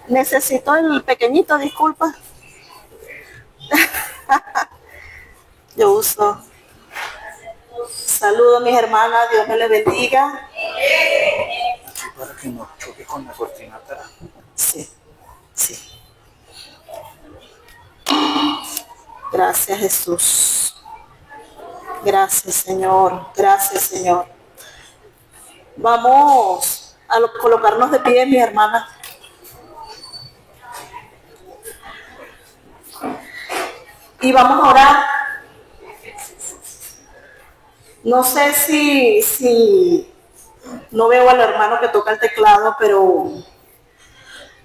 Necesito el pequeñito, disculpa. Yo uso. Saludos mis hermanas, Dios me les bendiga. Para que no choque con la cortina atrás. Sí, sí. Gracias Jesús. Gracias Señor. Gracias Señor. Vamos a colocarnos de pie, mis hermanas. Y vamos a orar. No sé si no veo al hermano que toca el teclado, pero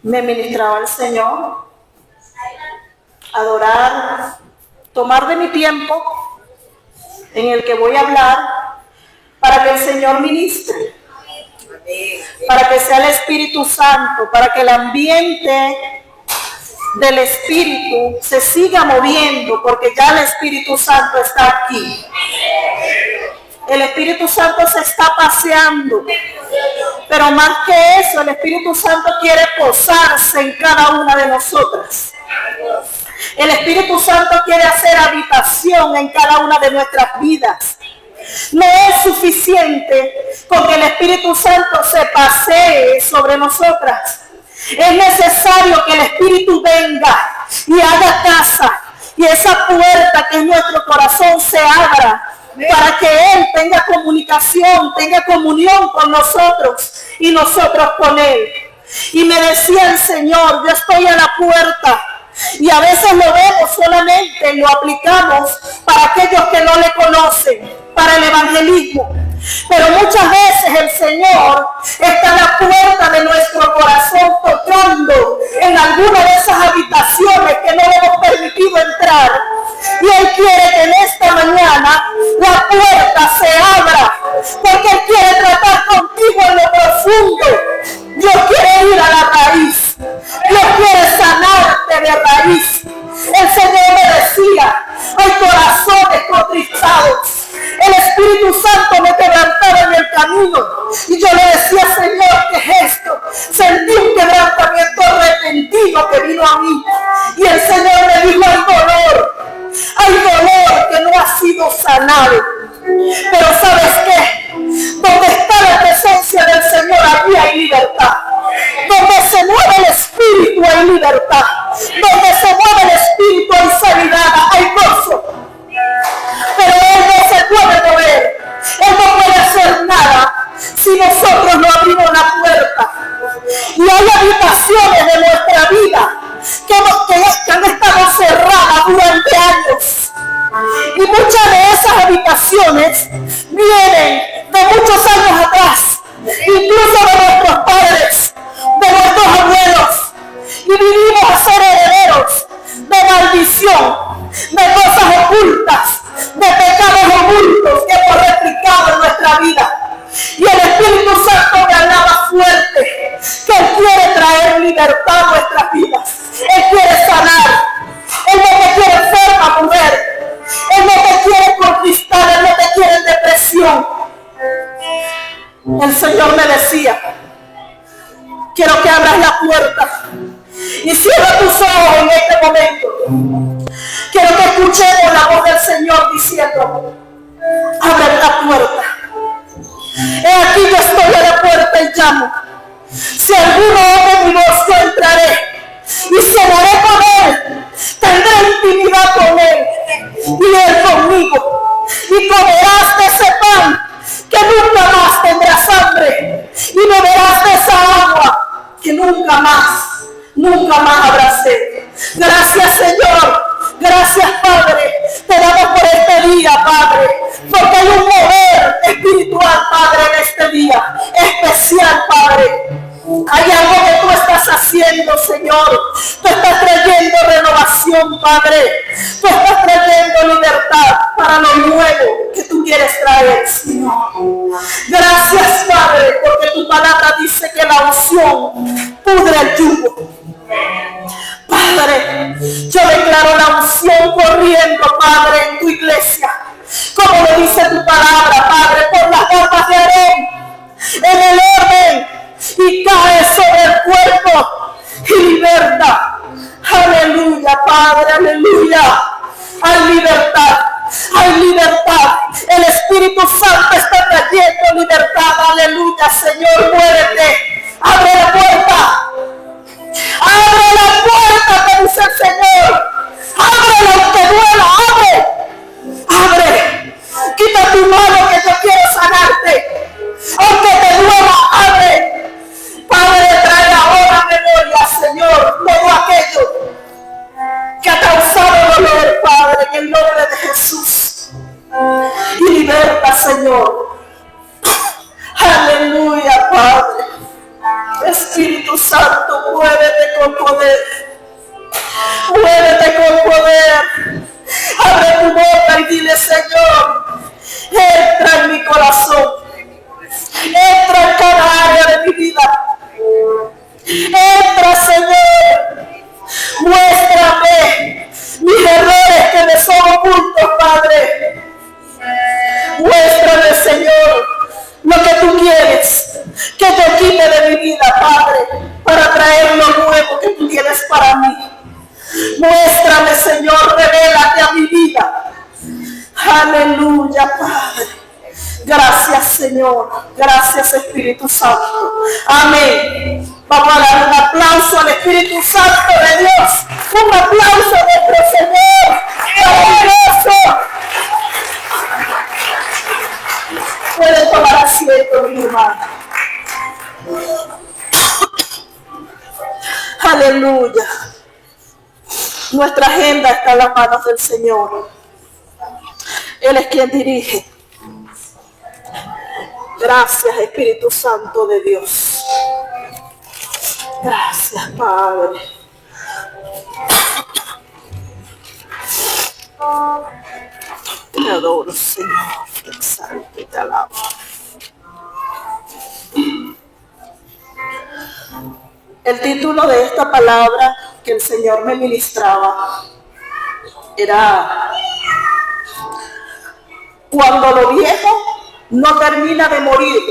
me ministraba el Señor. Adorar, tomar de mi tiempo en el que voy a hablar para que el Señor ministre, para que sea el Espíritu Santo, para que el ambiente del Espíritu se siga moviendo, porque ya el Espíritu Santo está aquí. El Espíritu Santo se está paseando, pero más que eso, el Espíritu Santo quiere posarse en cada una de nosotras. El Espíritu Santo quiere hacer habitación en cada una de nuestras vidas. No es suficiente con que el Espíritu Santo se pasee sobre nosotras. Es necesario que el Espíritu venga y haga casa, y esa puerta que es nuestro corazón se abra para que Él tenga comunicación, tenga comunión con nosotros y nosotros con Él. Y me decía el Señor, yo estoy a la puerta. Y a veces lo vemos solamente, lo aplicamos para aquellos que no le conocen, para el evangelismo. Pero muchas veces el Señor está a la puerta de nuestro corazón tocando en alguna de esas habitaciones que no le hemos permitido entrar. Y Él quiere que en esta mañana la puerta se abra, porque Él quiere tratar contigo en lo profundo. Dios quiere ir a la raíz. Dios quiere sanarte de raíz. El Señor me decía, hay corazones contristados. El Espíritu Santo me quebrantaba en el camino. Y yo le decía, Señor, ¿qué es esto? Sentí un quebrantamiento repentino que vino a mí. Y el Señor me dijo, hay dolor que no ha sido sanado. Pero ¿sabes qué? Donde está la presencia del Señor, allí hay libertad. Donde se mueve el Espíritu hay libertad. Donde se mueve el Espíritu hay sanidad, hay gozo. Pero Él no se puede mover. Él no puede hacer nada si nosotros no abrimos la puerta. Y hay habitaciones de nuestra vida que han estado cerradas durante años. Y muchas de esas habitaciones vienen de muchos años atrás, incluso de nuestros padres, de nuestros abuelos. Y vinimos a ser herederos de maldición, de cosas ocultas, de pecados ocultos que hemos replicado en nuestra vida. Y el Espíritu Santo me hablaba fuerte, que Él quiere traer libertad a nuestras vidas. Él quiere sanar. Él no te quiere enferma, mujer. Él no te quiere conquistar, Él no te quiere en depresión. El Señor me decía, quiero que abras la puerta y cierra tus ojos en este momento. Quiero que escuchemos la voz del Señor diciendo, abre la puerta. He aquí yo estoy a la puerta y llamo. Si alguno oye mi voz, yo entraré y cenaré con Él. Tendré intimidad con Él y Él conmigo. Y comerás de ese pan que nunca más tendrás hambre. Y beberás de esa agua que nunca más habrá sed. Gracias, Señor. Gracias, Padre. Te damos por este día, Padre, porque hay un mover espiritual, Padre, en este día especial, Padre. Hay algo que tú estás haciendo, Señor. Tú estás trayendo renovación, Padre. Tú estás trayendo libertad para lo nuevo que tú quieres traer, Señor. Gracias, Padre, porque tu palabra dice que la unción pudre el yugo. Padre, yo declaro la unción corriendo, Padre, en tu iglesia. Como lo dice tu palabra, Padre, por las capas de Aarón, en el orden, y cae sobre el cuerpo Aleluya, Padre, aleluya. Hay libertad, hay libertad. El Espíritu Santo está trayendo libertad. Aleluya, Señor, muévete. Abre la puerta. Abre la puerta, te dice el Señor. Ábrela aunque duela, abre. Abre. Quita tu mano que yo quiero sanarte. Aunque te duela, abre. Padre, trae ahora a memoria, Señor, todo aquello que ha causado dolor, Padre, en el nombre de Jesús. Y liberta, Señor. Aleluya, Padre. Espíritu Santo, muévete con poder. Muévete con poder. Abre tu boca y dile, Señor, entra en mi corazón. Entra en cada área de mi vida. Entra, Señor. Muéstrame mis errores que me son ocultos, Padre. Muéstrame, Señor, lo que tú quieres que yo quite de mi vida, Padre, para traer lo nuevo que tú tienes para mí. Muéstrame, Señor, revélate a mi vida. Aleluya, Padre. Gracias, Señor. Gracias, Espíritu Santo. Amén. Vamos a dar un aplauso al Espíritu Santo de Dios. Un aplauso a nuestro Señor. Maravilloso. Pueden tomar asiento, mi hermano. Aleluya. Nuestra agenda está en las manos del Señor. Él es quien dirige. Gracias, Espíritu Santo de Dios. Gracias, Padre. Te adoro, Señor. Te exalto y te alabo. El título de esta palabra que el Señor me ministraba era: cuando lo viejo no termina de morir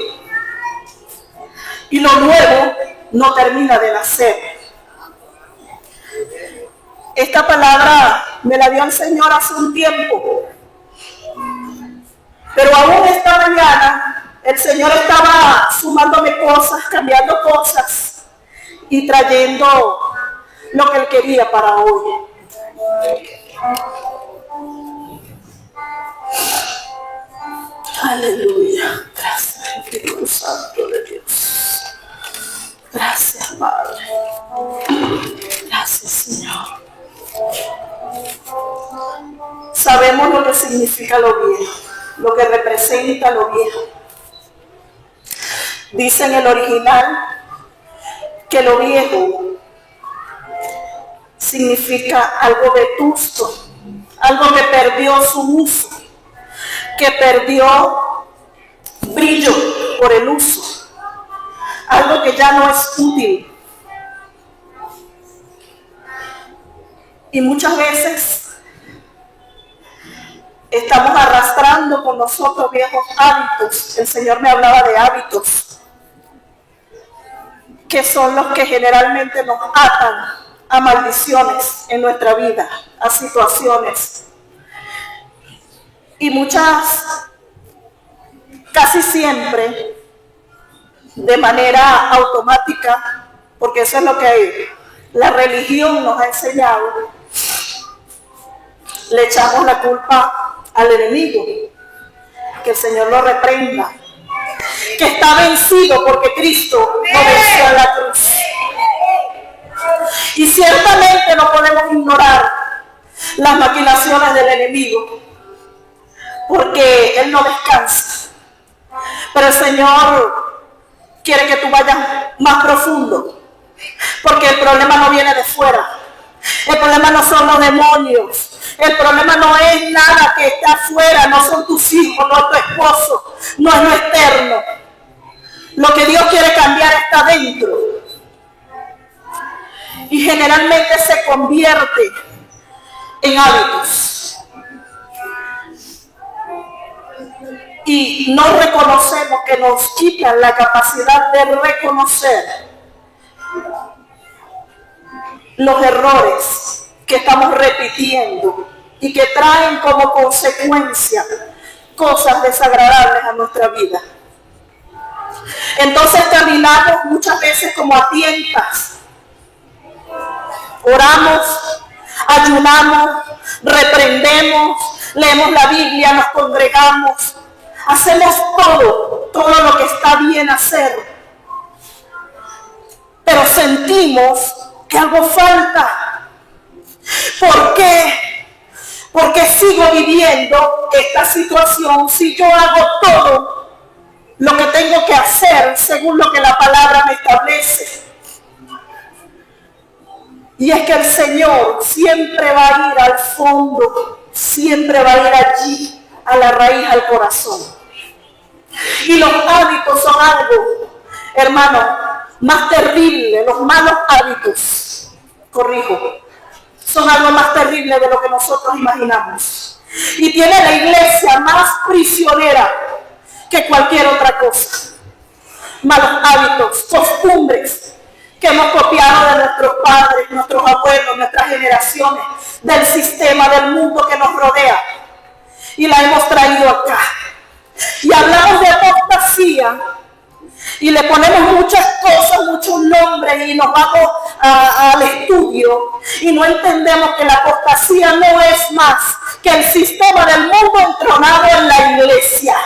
y lo nuevo no termina de nacer. Esta palabra me la dio el Señor hace un tiempo, pero aún esta mañana el Señor estaba sumándome cosas, cambiando cosas y trayendo lo que Él quería para hoy. Aleluya. Gracias, Espíritu Santo de Dios. Gracias, Padre. Gracias, Señor. Sabemos lo que significa lo viejo, lo que representa lo viejo. Dice en el original que lo viejo significa algo vetusto, algo que perdió su uso, que perdió brillo por el uso, algo que ya no es útil. Y muchas veces estamos arrastrando con nosotros viejos hábitos. El Señor me hablaba de hábitos, que son los que generalmente nos atan a maldiciones en nuestra vida, a situaciones. Y casi siempre, de manera automática, porque eso es lo que la religión nos ha enseñado, le echamos la culpa al enemigo. Que el Señor lo reprenda, que está vencido porque Cristo lo venció en la cruz. Y ciertamente no podemos ignorar las maquinaciones del enemigo, porque Él no descansa. Pero el Señor quiere que tú vayas más profundo, porque el problema no viene de fuera. El problema no son los demonios. El problema no es nada que está afuera, no son tus hijos, no es tu esposo, no es lo externo. Lo que Dios quiere cambiar está dentro. Y generalmente se convierte en hábitos. Y no reconocemos, que nos quitan la capacidad de reconocer los errores que que estamos repitiendo y que traen como consecuencia cosas desagradables a nuestra vida. Entonces caminamos muchas veces como a tientas. Oramos, ayunamos, reprendemos, leemos la Biblia, nos congregamos, hacemos todo lo que está bien hacer. Pero sentimos que algo falta. ¿Por qué? Porque sigo viviendo esta situación si yo hago todo lo que tengo que hacer según lo que la palabra me establece. Y es que el Señor siempre va a ir al fondo, siempre va a ir allí, a la raíz, al corazón. Y los hábitos son algo, hermano, más terrible. Los malos hábitos, son algo más terrible de lo que nosotros imaginamos. Y tiene la iglesia más prisionera que cualquier otra cosa. Malos hábitos, costumbres que hemos copiado de nuestros padres, nuestros abuelos, nuestras generaciones, del sistema, del mundo que nos rodea. Y la hemos traído acá. Y hablamos de apostasía y le ponemos muchas cosas, muchos nombres y nos vamos al estudio y no entendemos que la apostasía no es más que el sistema del mundo entronado en la iglesia.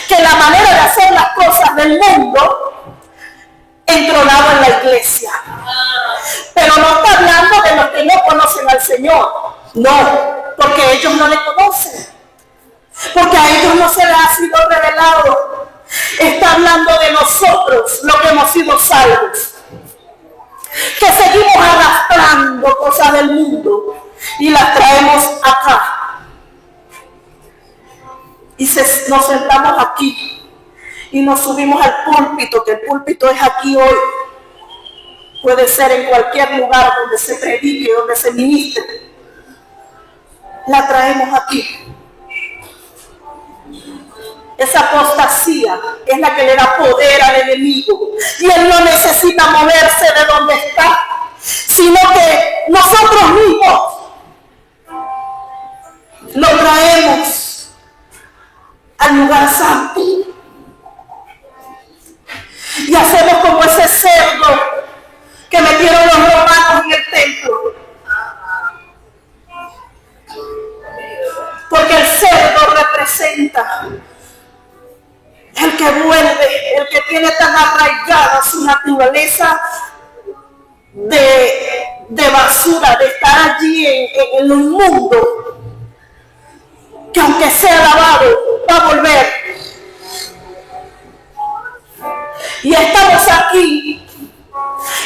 Que la manera de hacer las cosas del mundo entronado en la iglesia. Pero no está hablando de los que no conocen al Señor. No, porque ellos no le conocen. Porque a ellos no se les ha sido revelado. Está hablando de nosotros, los que hemos sido salvos. Que seguimos arrastrando cosas del mundo y las traemos acá. Y nos sentamos aquí y nos subimos al púlpito, que el púlpito es aquí hoy. Puede ser en cualquier lugar donde se predique, donde se ministre. La traemos aquí. Esa apostasía es la que le da poder al enemigo. Y él no necesita moverse de donde está, sino que nosotros mismos lo traemos al lugar santo. Y hacemos como ese cerdo que metieron los romanos en el templo. Porque el cerdo representa el que vuelve, el que tiene tan arraigada su naturaleza de basura, de estar allí en un mundo, que aunque sea lavado, va a volver. Y estamos aquí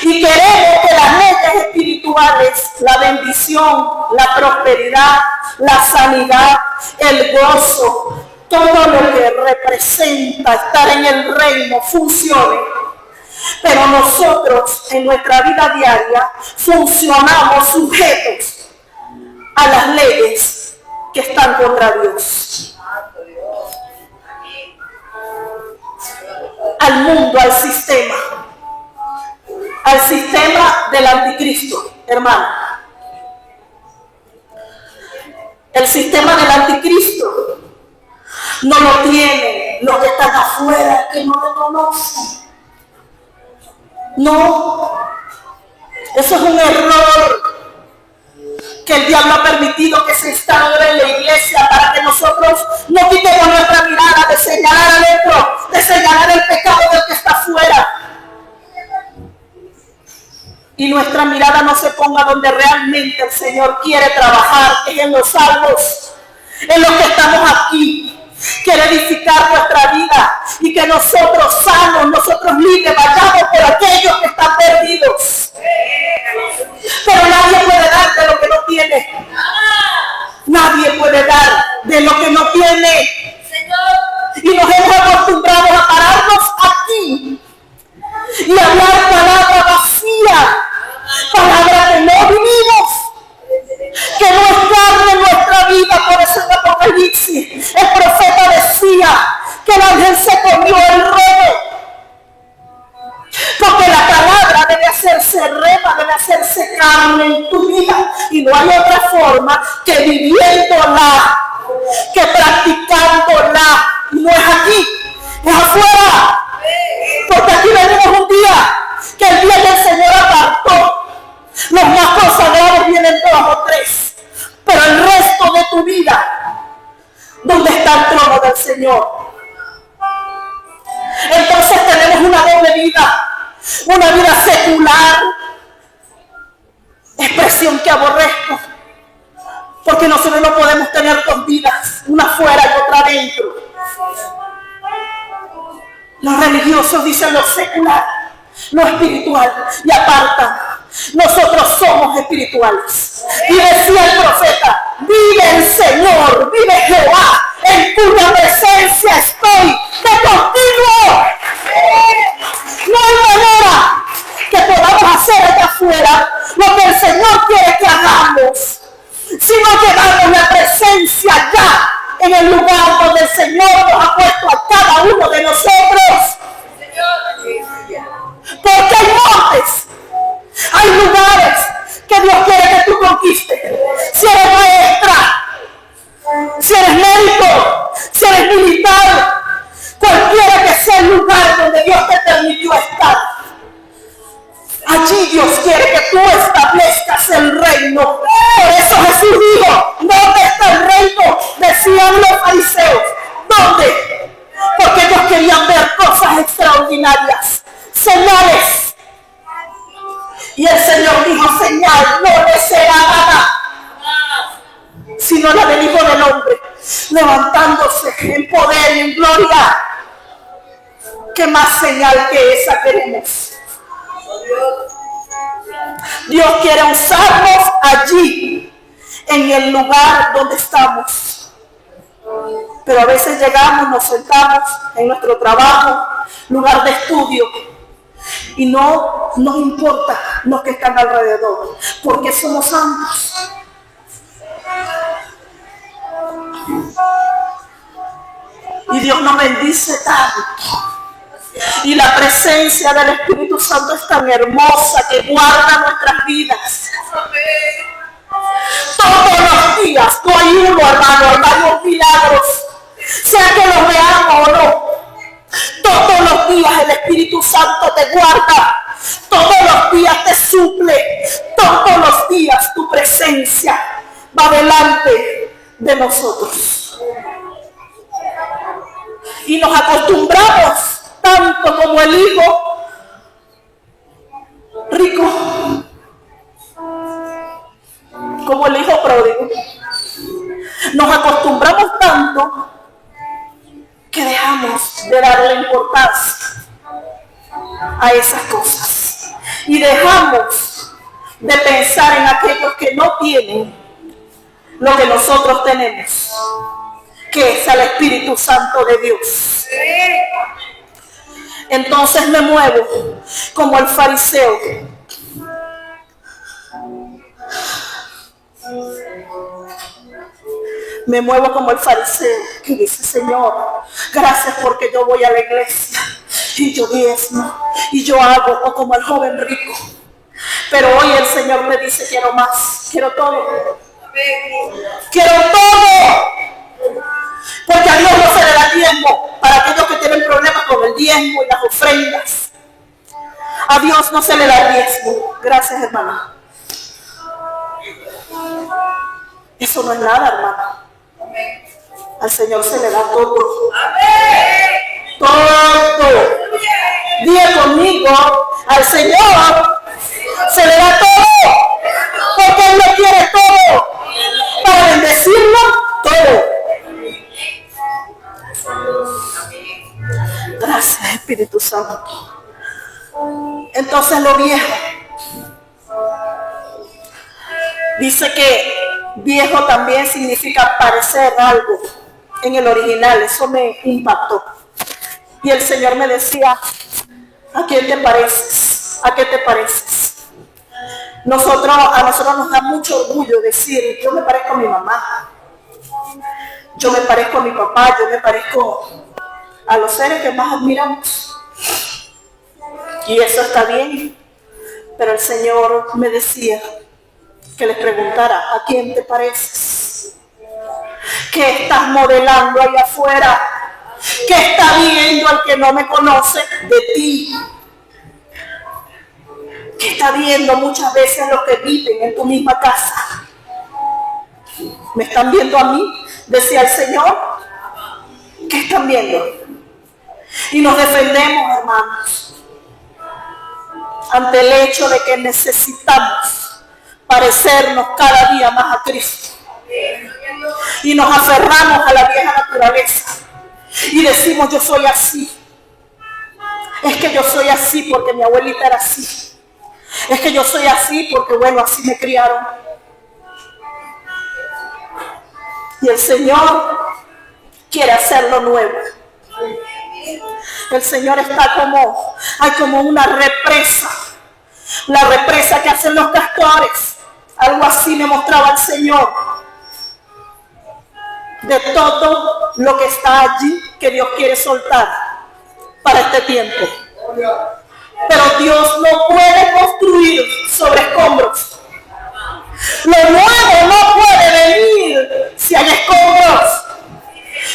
y queremos que las leyes espirituales, la bendición, la prosperidad, la sanidad, el gozo, todo lo que representa estar en el reino funcione. Pero nosotros en nuestra vida diaria funcionamos sujetos a las leyes que están contra Dios. Al mundo, al sistema del anticristo, hermano. El sistema del anticristo no lo tienen los que están afuera, que no lo conocen. No, eso es un error que el diablo ha permitido que se instaure en la iglesia para que nosotros no quitemos nuestra mirada de señalar al otro, de señalar el pecado del que está afuera. Y nuestra mirada no se ponga donde realmente el Señor quiere trabajar, que es en los salvos, en los que estamos aquí. Quiere edificar nuestra vida y que nosotros sanos, nosotros libres, vayamos por aquellos que están perdidos. Pero nadie puede dar de lo que no tiene. Nadie puede dar de lo que no tiene. Y nos hemos acostumbrado a pararnos aquí y hablar palabra vacía, palabra que no vivimos, que no es carne en nuestra vida. Por eso en Apocalipsis el profeta decía que el ángel se comió el robo, porque la palabra debe hacerse rema, debe hacerse carne en tu vida. Y no hay otra forma que viviéndola, que practicándola. No es aquí, es afuera. Porque aquí venimos un día, que el día que el Señor apartó. Los más consagrados vienen 2 o 3. Pero el resto de tu vida, ¿dónde está el trono del Señor? Entonces tenemos una doble vida, una vida secular, expresión que aborrezco, porque nosotros no podemos tener 2 vidas, una afuera y otra adentro. Los religiosos dicen lo secular, lo espiritual, y apartan. Nosotros somos espirituales. Y decía el profeta: vive el Señor, vive Jehová, en cuya presencia estoy de contigo. No hay manera que podamos hacer allá afuera lo que el Señor quiere que hagamos, sino llevamos la presencia ya en el lugar donde el Señor nos ha puesto a cada uno de nosotros. Porque hay montes, hay lugares que Dios quiere que tú conquistes. Si eres maestra, si eres médico, si eres militar, cualquiera que sea el lugar donde Dios te permitió estar, allí Dios quiere que tú establezcas el reino. Por eso Jesús dijo: ¿dónde está el reino? Decían los fariseos. ¿Dónde? Porque ellos querían ver cosas extraordinarias, señales. Y el Señor dijo: señal no le será dada, sino la del Hijo del Hombre, levantándose en poder y en gloria. ¿Qué más señal que esa queremos? Dios quiere usarnos allí, en el lugar donde estamos. Pero a veces llegamos, nos sentamos en nuestro trabajo, lugar de estudio, y no nos importa los que están alrededor, porque somos santos. Y Dios nos bendice tanto. Y la presencia del Espíritu Santo es tan hermosa que guarda nuestras vidas. Todos los días, no hay uno, hermano, hay varios milagros, sea que los veamos o no. Todos los días el Espíritu Santo te guarda, todos los días te suple, todos los días tu presencia va delante de nosotros. Y nos acostumbramos tanto como el hijo rico, como el hijo pródigo. Nos acostumbramos tanto que dejamos de darle importancia a esas cosas y dejamos de pensar en aquellos que no tienen lo que nosotros tenemos, que es el Espíritu Santo de Dios. Entonces me muevo como el fariseo. Me muevo como el fariseo que dice: Señor, gracias porque yo voy a la iglesia y yo diezmo y yo hago, o como el joven rico. Pero hoy el Señor me dice: quiero más, quiero todo. Quiero todo. Porque a Dios no se le da diezmo. Para aquellos que tienen problemas con el diezmo y las ofrendas, a Dios no se le da diezmo. Gracias, hermana. Eso no es nada, hermana. Al Señor se le da todo. Todo. Diga conmigo: al Señor se le da todo. Porque Él lo quiere todo. Para bendecirlo todo. Gracias, Espíritu Santo. Entonces lo viejo, dice que viejo también significa parecer algo en el original. Eso me impactó. Y el Señor me decía: ¿a quién te pareces? ¿A qué te pareces? A nosotros nos da mucho orgullo decir: yo me parezco a mi mamá, yo me parezco a mi papá, yo me parezco a los seres que más admiramos. Y eso está bien, Pero el Señor me decía que les preguntara, ¿a quién te pareces? ¿Qué estás modelando ahí afuera? ¿Qué está viendo el que no me conoce de ti? ¿Qué está viendo muchas veces los que viven en tu misma casa? ¿Me están viendo a mí? Decía el Señor. ¿Qué están viendo? Y nos defendemos, hermanos, ante el hecho de que necesitamos parecernos cada día más a Cristo. Y nos aferramos a la vieja naturaleza y decimos, yo soy así. Es que yo soy así porque mi abuelita era así. Es que yo soy así porque, bueno, así me criaron. Y el Señor quiere hacerlo nuevo. El Señor está como una represa. La represa que hacen los castores. Algo así me mostraba el Señor. De todo lo que está allí que Dios quiere soltar para este tiempo. Pero Dios no puede construir sobre escombros. Lo nuevo no puede venir si hay escombros.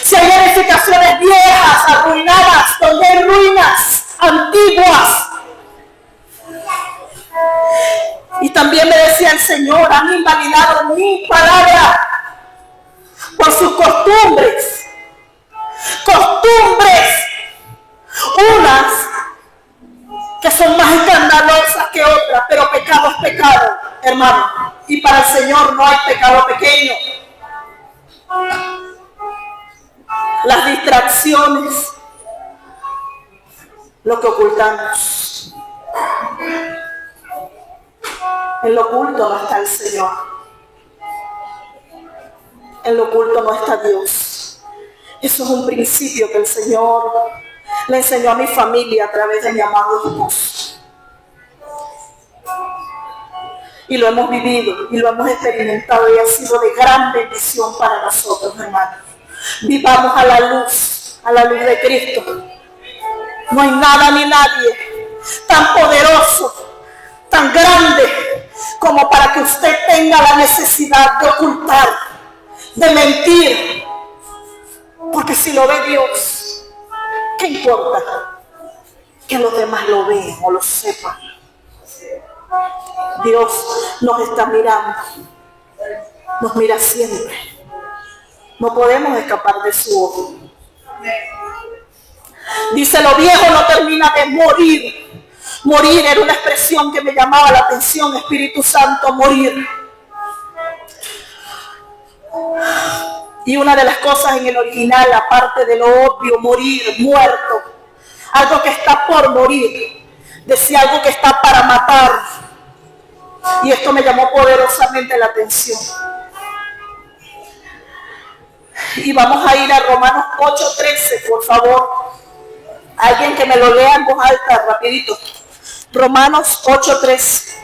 Si hay edificaciones viejas, arruinadas, donde hay ruinas antiguas. Y también me decía el Señor, han invalidado mi palabra por sus costumbres. Costumbres, unas que son más escandalosas que otras, pero pecado es pecado, hermano. Y para el Señor no hay pecado pequeño. Las distracciones, lo que ocultamos. En lo oculto no está el Señor. En lo oculto no está Dios. Eso es un principio que el Señor le enseñó a mi familia a través de mi amado esposo. Y lo hemos vivido y lo hemos experimentado y ha sido de gran bendición para nosotros, hermanos. Vivamos a la luz de Cristo. No hay nada ni nadie tan poderoso, tan grande, como para que usted tenga la necesidad de ocultar, de mentir. Porque si lo ve Dios, ¿qué importa? Que los demás lo vean o lo sepan. Dios nos está mirando, nos mira siempre. No podemos escapar de su ojo. Dice, lo viejo no termina de morir. Morir era una expresión que me llamaba la atención, Espíritu Santo, morir. Y una de las cosas en el original, aparte de lo obvio, morir, muerto, algo que está por morir, decía algo que está para matar. Y esto me llamó poderosamente la atención. Y vamos a ir a Romanos 8:13, por favor. Alguien que me lo lea en voz alta, rapidito. Romanos 8:13.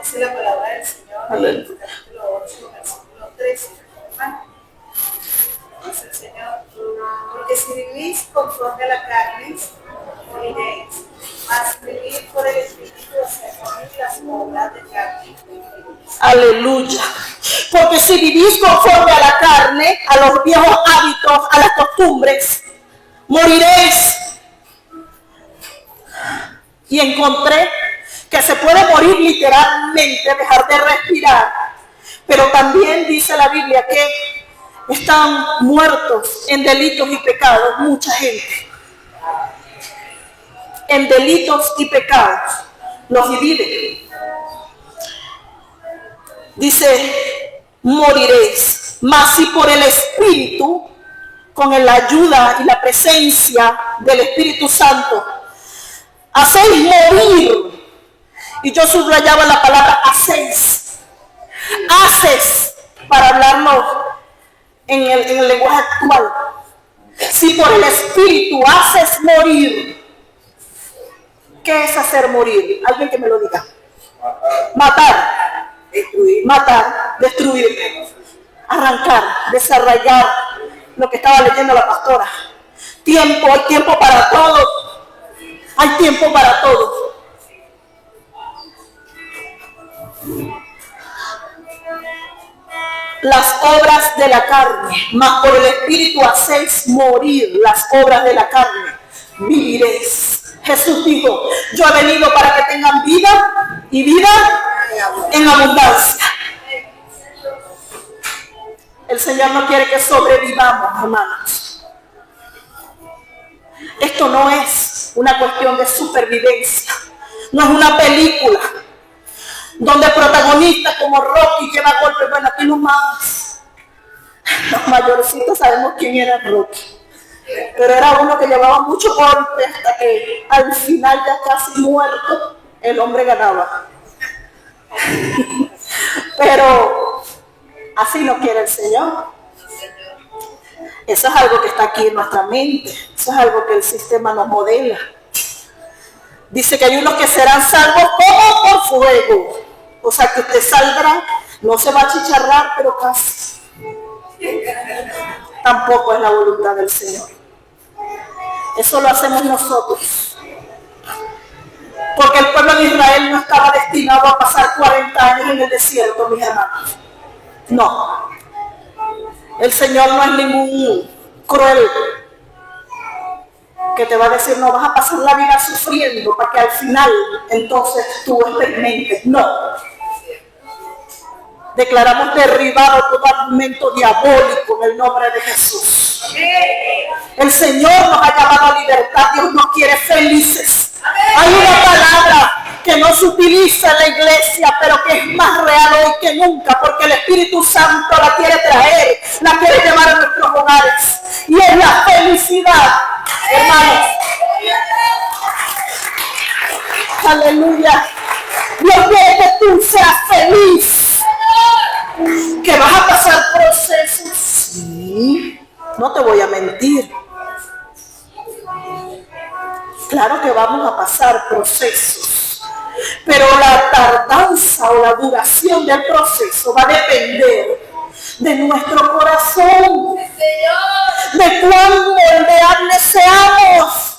Esa es la palabra del Señor. Aleluya. Capítulo 8, versículo 13. Dice el Señor, porque si vivís conforme a la carne, moriréis. Mas si vivís por el Espíritu, hacéis las obras de carne. Aleluya. Porque si vivís conforme a la carne, a los viejos hábitos, a las costumbres, moriréis. Y encontré que se puede morir literalmente, dejar de respirar. Pero también dice la Biblia que están muertos en delitos y pecados mucha gente. En delitos y pecados los divide. Dice, moriréis, mas si por el Espíritu, con la ayuda y la presencia del Espíritu Santo, hacéis morir. Y yo subrayaba la palabra hacéis. Haces, para hablarnos en el lenguaje actual. Si por el Espíritu haces morir. ¿Qué es hacer morir? Alguien que me lo diga. Matar. Destruir. Matar. Destruir. Arrancar. Desarraigar. lo que estaba leyendo la pastora. Tiempo, hay tiempo para todo. Hay tiempo para todo. Las obras de la carne, mas por el Espíritu hacéis morir las obras de la carne, viviréis. Jesús dijo, yo he venido para que tengan vida y vida en abundancia. El Señor no quiere que sobrevivamos, hermanos. Esto no es una cuestión de supervivencia, no es una película donde protagonistas como Rocky lleva golpes. Bueno, aquí los mayorcitos sabemos quién era Rocky, pero era uno que llevaba mucho golpe hasta que al final, ya casi muerto, el hombre ganaba. Pero así no quiere el Señor. Eso es algo que está aquí en nuestra mente, eso es algo que el sistema nos modela. Dice que hay unos que serán salvos como por fuego. O sea que usted saldrá, no se va a chicharrar, pero casi. Tampoco es la voluntad del Señor. Eso lo hacemos nosotros. Porque el pueblo de Israel no estaba destinado a pasar 40 años en el desierto, mis hermanos. No. El Señor no es ningún cruel que te va a decir, no, vas a pasar la vida sufriendo para que al final entonces tú experimentes. No. Declaramos derribado todo argumento diabólico en el nombre de Jesús. El Señor nos ha llamado a libertad. Dios nos quiere felices. Hay una palabra que no se utiliza en la iglesia, pero que es más real hoy que nunca, porque el Espíritu Santo la quiere traer, la quiere llevar a nuestros hogares. Y es la felicidad, hermanos. Aleluya. Dios quiere que tú seas feliz. Que vas a pasar procesos. Sí, no te voy a mentir. Claro que vamos a pasar procesos, pero la tardanza o la duración del proceso va a depender de nuestro corazón, de cuán moldeables seamos,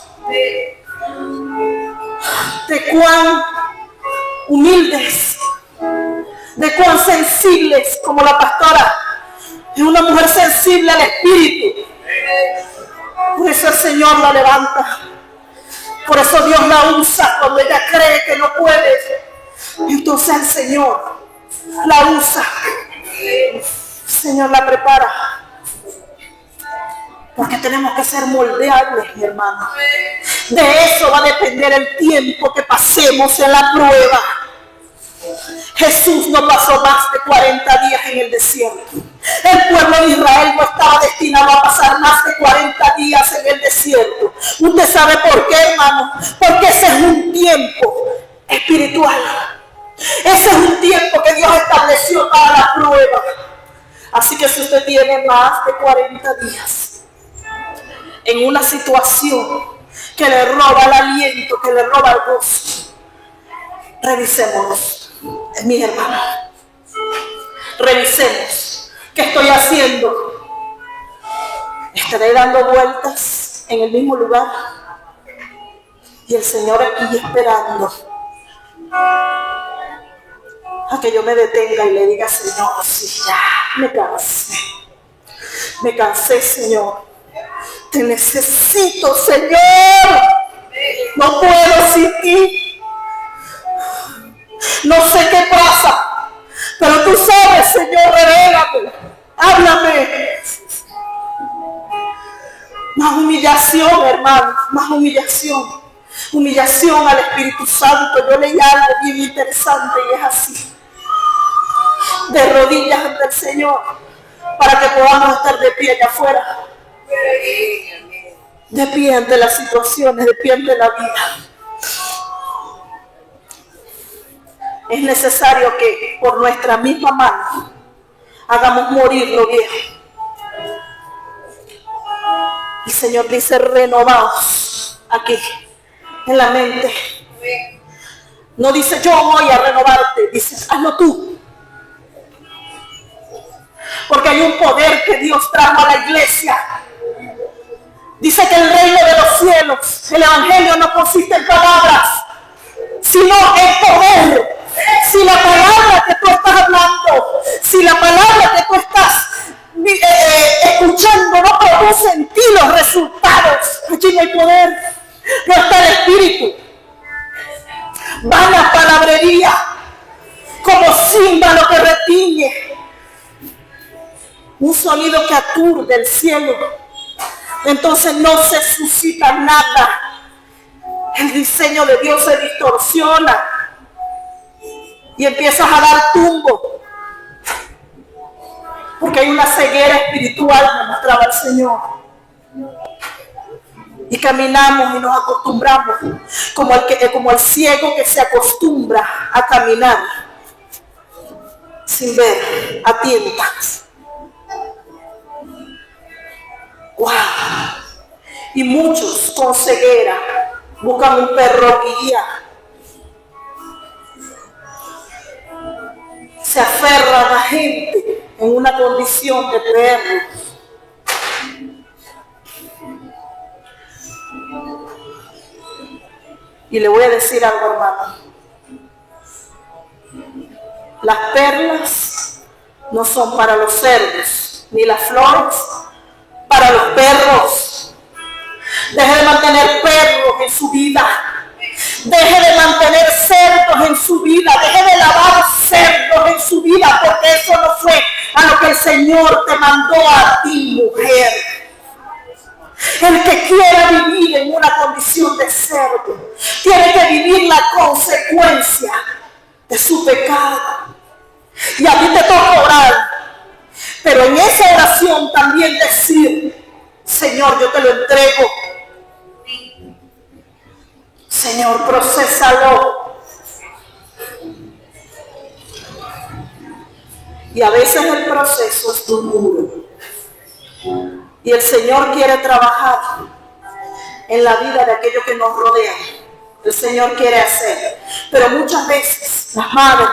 de cuán humildes, de cuán sensibles, como la pastora es una mujer sensible al Espíritu. Por eso el Señor la levanta. Por eso Dios la usa cuando ella cree que no puede. Entonces el Señor la usa. El Señor la prepara. Porque tenemos que ser moldeables, mi hermano. De eso va a depender el tiempo que pasemos en la prueba. Jesús no pasó más de 40 días en el desierto. El pueblo de Israel no estaba destinado a pasar más de 40 días en el desierto. ¿Usted sabe por qué, hermano? Porque ese es un tiempo espiritual. Ese es un tiempo que Dios estableció para la prueba. Así que si usted tiene más de 40 días en una situación que le roba el aliento, que le roba el gozo, revisémonos. Mis hermanos, revisemos qué estoy haciendo. Estaré dando vueltas en el mismo lugar y el Señor aquí esperando a que yo me detenga y le diga, Señor, sí, ya me cansé, Señor, te necesito, Señor, no puedo sin ti. No sé qué pasa, pero tú sabes, Señor, revélame, háblame. Más humillación, hermano, más humillación. Humillación al Espíritu Santo. Yo leí algo bien interesante y es así. De rodillas ante el Señor, para que podamos estar de pie allá afuera. De pie ante las situaciones, de pie ante la vida. Es necesario que por nuestra misma mano hagamos morir lo viejo. El Señor dice, renovaos aquí, en la mente. No dice, yo voy a renovarte, dice, hazlo tú. Porque hay un poder que Dios trajo a la iglesia Dice que el reino de los cielos, el evangelio no consiste en palabras, sino en poder. Si la palabra que tú estás hablando, si la palabra que tú estás escuchando no produce en ti los resultados, allí no hay poder, no está el espíritu. Vana palabrería, como címbalo que retiñe, un sonido que aturde el cielo. Entonces no se suscita nada. El diseño de Dios se distorsiona y empiezas a dar tumbo, porque hay una ceguera espiritual, me mostraba el Señor. Y caminamos y nos acostumbramos como el ciego que se acostumbra a caminar sin ver a tientas. ¡Wow! Y muchos con ceguera buscan un perro guía. Se aferra a la gente en una condición de perro. Y le voy a decir algo, hermano. Las perlas no son para los cerdos, ni las flores para los perros. Deje de mantener perros en su vida. Deje de mantener cerdos en su vida. Deje de lavar cerdos en su vida, porque eso no fue a lo que el Señor te mandó a ti, mujer. El que quiera vivir en una condición de cerdo tiene que vivir la consecuencia de su pecado. Y a ti te toca orar, pero en esa oración también decir: Señor, yo te lo entrego. Señor, procésalo. Y a veces el proceso es duro. Y el Señor quiere trabajar en la vida de aquellos que nos rodean. El Señor quiere hacer. Pero muchas veces las madres,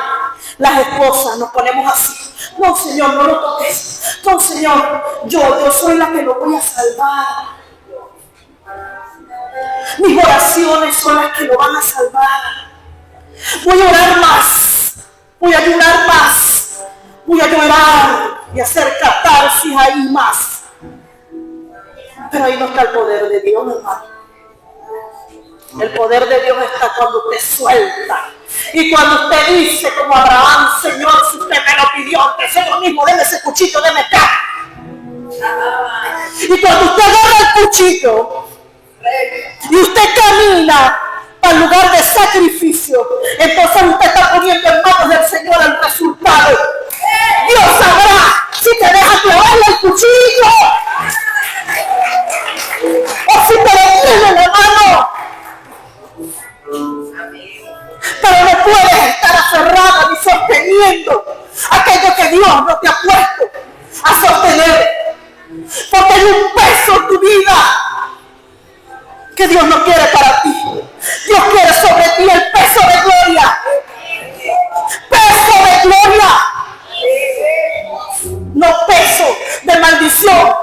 las esposas, nos ponemos así: no, Señor, no lo toques. No, Señor, yo soy la que lo voy a salvar. Mis oraciones son las que lo van a salvar. Voy a orar más. Voy a ayunar más. Voy a llorar y hacer catarsis ahí más. Pero ahí no está el poder de Dios, hermano. El poder de Dios está cuando usted suelta. Y cuando usted dice, como Abraham: Señor, si usted me lo pidió, que sea yo mismo, deme ese cuchillo, deme acá. Y cuando usted agarra el cuchillo y usted camina al lugar de sacrificio, entonces usted está poniendo en manos del Señor el resultado. Dios sabrá si te deja clavarle el cuchillo o si te lo tiene en la mano. Pero no puedes estar aferrado ni sosteniendo aquello que Dios no te ha puesto a sostener, porque hay un peso en tu vida que Dios no quiere para ti. Dios quiere sobre ti el peso de gloria. Peso de gloria. No peso de maldición.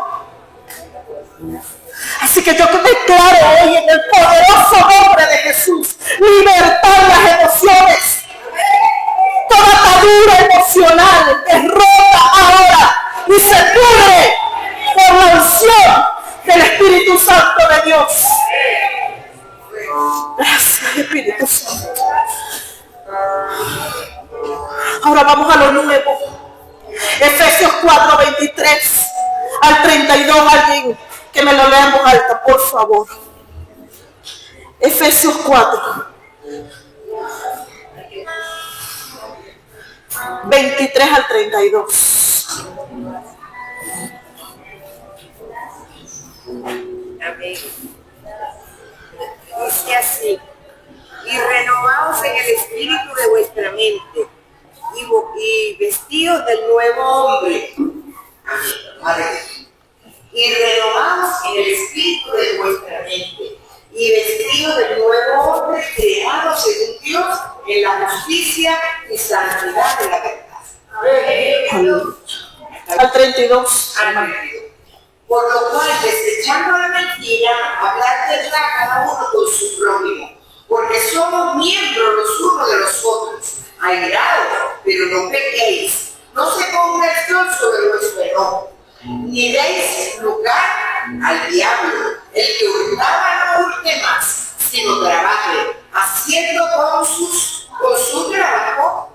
Así que yo declaro hoy en el poderoso nombre de Jesús libertad en las emociones. Toda atadura emocional es rota ahora y se pudre por la unción del Espíritu Santo de Dios. Gracias, Espíritu Santo. Ahora vamos a lo nuevo. Efesios 4, 23 al 32. Alguien que me lo lea en voz alta, por favor. Efesios 4, 23 al 32. Amén. Dice así: y renovaos en el espíritu de vuestra mente y vestidos del nuevo hombre. Amén. Y renovaos en el espíritu de vuestra mente y vestidos del nuevo hombre, creado según Dios en la justicia y santidad de la verdad. Al 32. Por lo cual, desde desechando la mentira, hablar verdad cada uno con su prójimo, porque somos miembros los unos de los otros. Airados, pero no pequéis. No se ponga el sol sobre vuestro enojo, ni deis lugar al diablo. El que hurtaba no hurte más, sino trabaje, haciendo con su trabajo,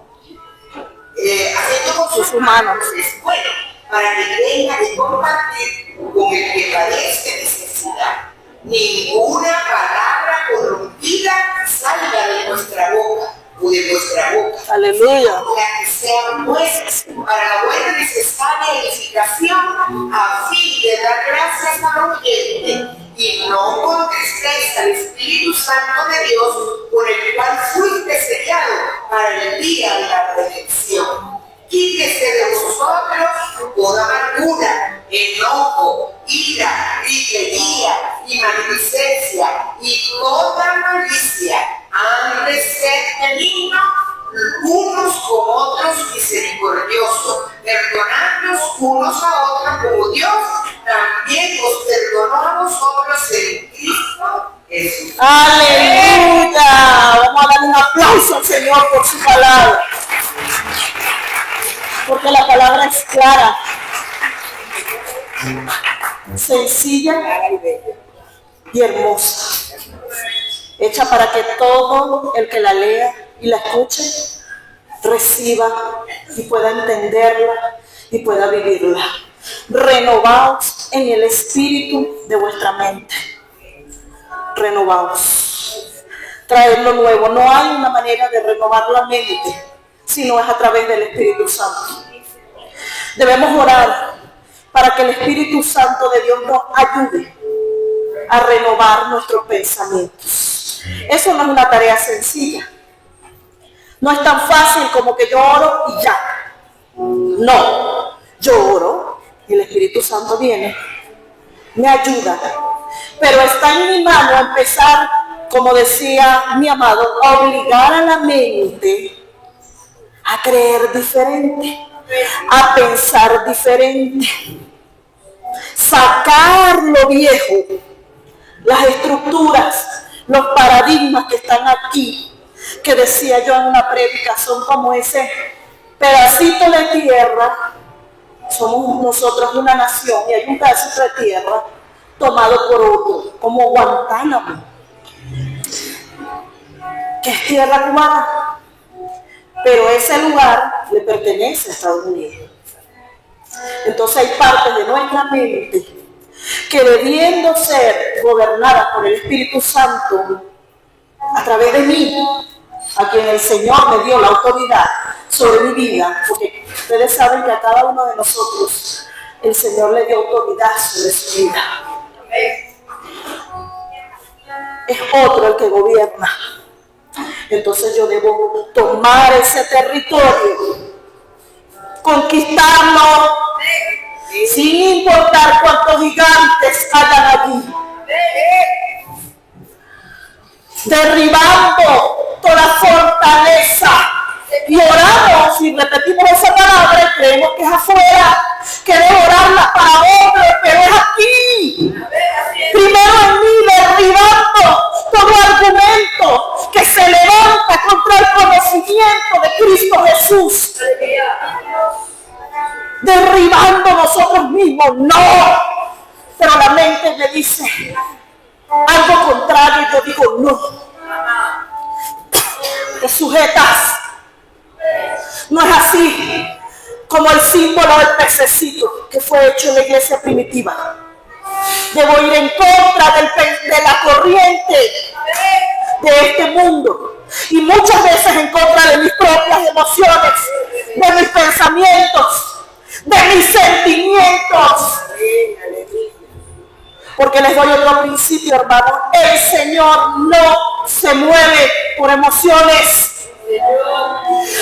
haciendo con sus manos bueno, para que tenga que compartir con el que padece necesidad. Ninguna palabra corrompida salga de nuestra boca o de vuestra boca. Aleluya. La que sean buenas para la buena necesaria edificación, a fin de dar gracias al oyente, y no contristéis al Espíritu Santo de Dios, con el cual fuiste sellado para el día de la redención. Quítese de vosotros toda amargura, enojo, ira, gritería y maledicencia y toda malicia. Han de ser benignos unos con otros, misericordiosos, perdonándonos unos a otros como Dios también os perdonó a vosotros en Cristo Jesús. Aleluya. Vamos a dar un aplauso al Señor por su palabra. Porque la palabra es clara, sencilla y hermosa, hecha para que todo el que la lea y la escuche reciba y pueda entenderla y pueda vivirla. Renovaos en el espíritu de vuestra mente. Renovaos. Traer lo nuevo. No hay una manera de renovar la mente si no es a través del Espíritu Santo. Debemos orar para que el Espíritu Santo de Dios nos ayude a renovar nuestros pensamientos. Eso no es una tarea sencilla. No es tan fácil como que yo oro y ya. No, yo oro y el Espíritu Santo viene, me ayuda. Pero está en mi mano empezar, como decía mi amado, a obligar a la mente a creer diferente, a pensar diferente, sacar lo viejo, las estructuras, los paradigmas que están aquí, que decía yo en una prédica, son como ese pedacito de tierra. Somos nosotros una nación y hay un pedacito de tierra tomado por otro, como Guantánamo, que es tierra cubana. Pero ese lugar le pertenece a Estados Unidos. Entonces hay partes de nuestra mente que, debiendo ser gobernadas por el Espíritu Santo a través de mí, a quien el Señor me dio la autoridad sobre mi vida, porque ustedes saben que a cada uno de nosotros el Señor le dio autoridad sobre su vida. Es otro el que gobierna. Entonces yo debo tomar ese territorio, conquistarlo, sin importar cuántos gigantes hayan allí, derribando toda fortaleza. Y oramos y repetimos esa palabra y creemos que es afuera, que debo orarla para otro, pero es aquí. Primero en mí, derribando todo argumento que se levanta contra el conocimiento de Cristo Jesús. Derribando nosotros mismos, no. Pero la mente me dice algo contrario y yo digo no. Te sujetas. No es así como el símbolo del pececito que fue hecho en la iglesia primitiva. Debo ir en contra de la corriente de este mundo y muchas veces en contra de mis propias emociones, de mis pensamientos, de mis sentimientos. Porque les doy otro principio, hermano. El Señor no se mueve por emociones.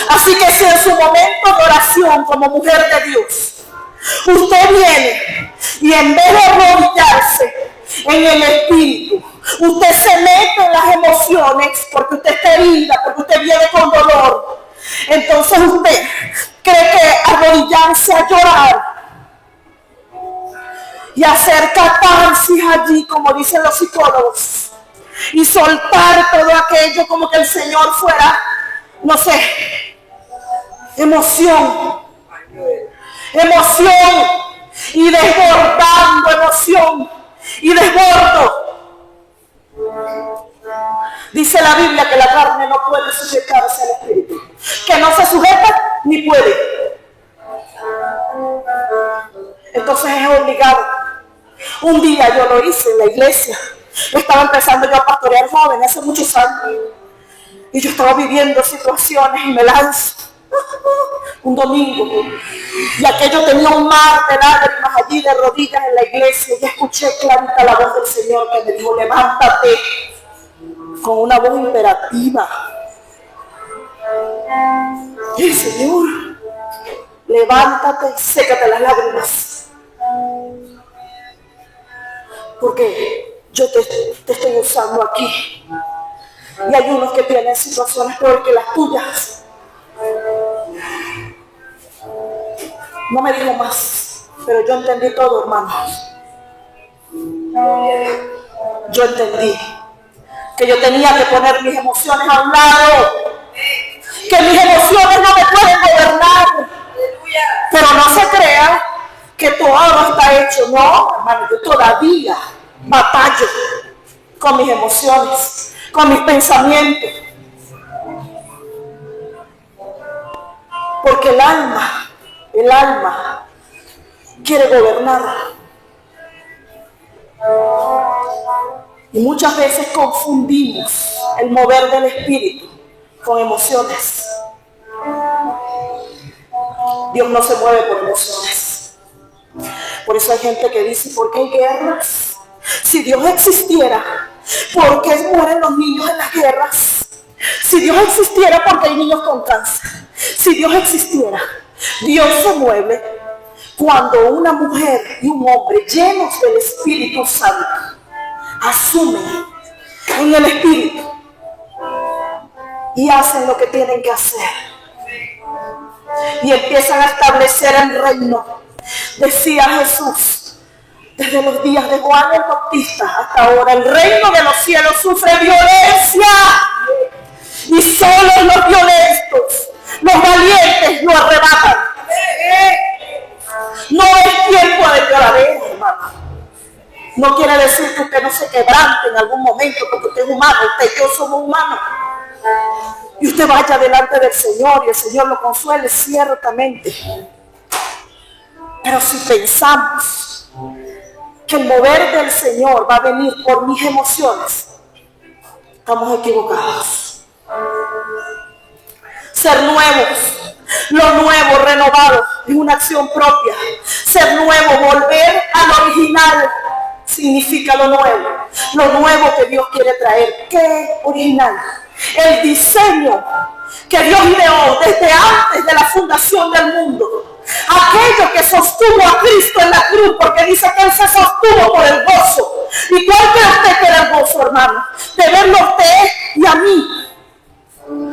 Así que si en su momento de oración como mujer de Dios, usted viene y en vez de arrodillarse en el espíritu, usted se mete en las emociones porque usted está herida, porque usted viene con dolor, entonces usted cree que arrodillarse a llorar y hacer catarsis allí, como dicen los psicólogos, y soltar todo aquello como que el Señor fuera, no sé, emoción, y desbordando emoción, y desbordo. Dice la Biblia que la carne no puede sujetarse al Espíritu, que no se sujeta ni puede. Entonces es obligado. Un día yo lo hice en la iglesia. Estaba empezando yo a pastorear jóvenes hace muchos años. Y yo estaba viviendo situaciones y me lanzo. Un domingo. Y aquello tenía un mar de lágrimas allí de rodillas en la iglesia. Y escuché clarita la voz del Señor que me dijo, levántate. Con una voz imperativa. Y el Señor, levántate y sécate las lágrimas. Porque yo te estoy usando aquí. Y hay unos que tienen situaciones peores que las tuyas. No me dijo más, pero yo entendí todo, hermanos. Yo entendí que yo tenía que poner mis emociones a un lado, que mis emociones no me pueden gobernar. Pero no se crea que todo está hecho. No, hermano, yo todavía batallo con mis emociones, con mis pensamientos. Porque el alma quiere gobernar. Y muchas veces confundimos el mover del espíritu con emociones. Dios no se mueve por emociones. Por eso hay gente que dice, ¿por qué hay guerras? Si Dios existiera, ¿por qué mueren los niños en las guerras? Si Dios existiera, ¿por qué hay niños con cáncer? Si Dios existiera, Dios se mueve cuando una mujer y un hombre llenos del Espíritu Santo asumen en el Espíritu y hacen lo que tienen que hacer y empiezan a establecer el reino. Decía Jesús, desde los días de Juan el Bautista hasta ahora, el reino de los cielos sufre violencia y solo los violentos, los valientes lo arrebatan. No es tiempo de lloradera, hermano. No quiere decir que usted no se quebrante en algún momento, porque usted es humano, usted y yo somos humanos. Y usted vaya delante del Señor y el Señor lo consuele ciertamente. Pero si pensamos que el mover del Señor va a venir por mis emociones, estamos equivocados. Ser nuevos, lo nuevo, renovado, es una acción propia. Ser nuevo, volver al original, significa lo nuevo que Dios quiere traer. ¿Qué original? El diseño que Dios ideó desde antes de la fundación del mundo. Aquello que sostuvo a Cristo en la cruz, porque dice que Él se sostuvo por el gozo. ¿Y cuál cree usted que era el gozo, hermano? De verlo a usted y a mí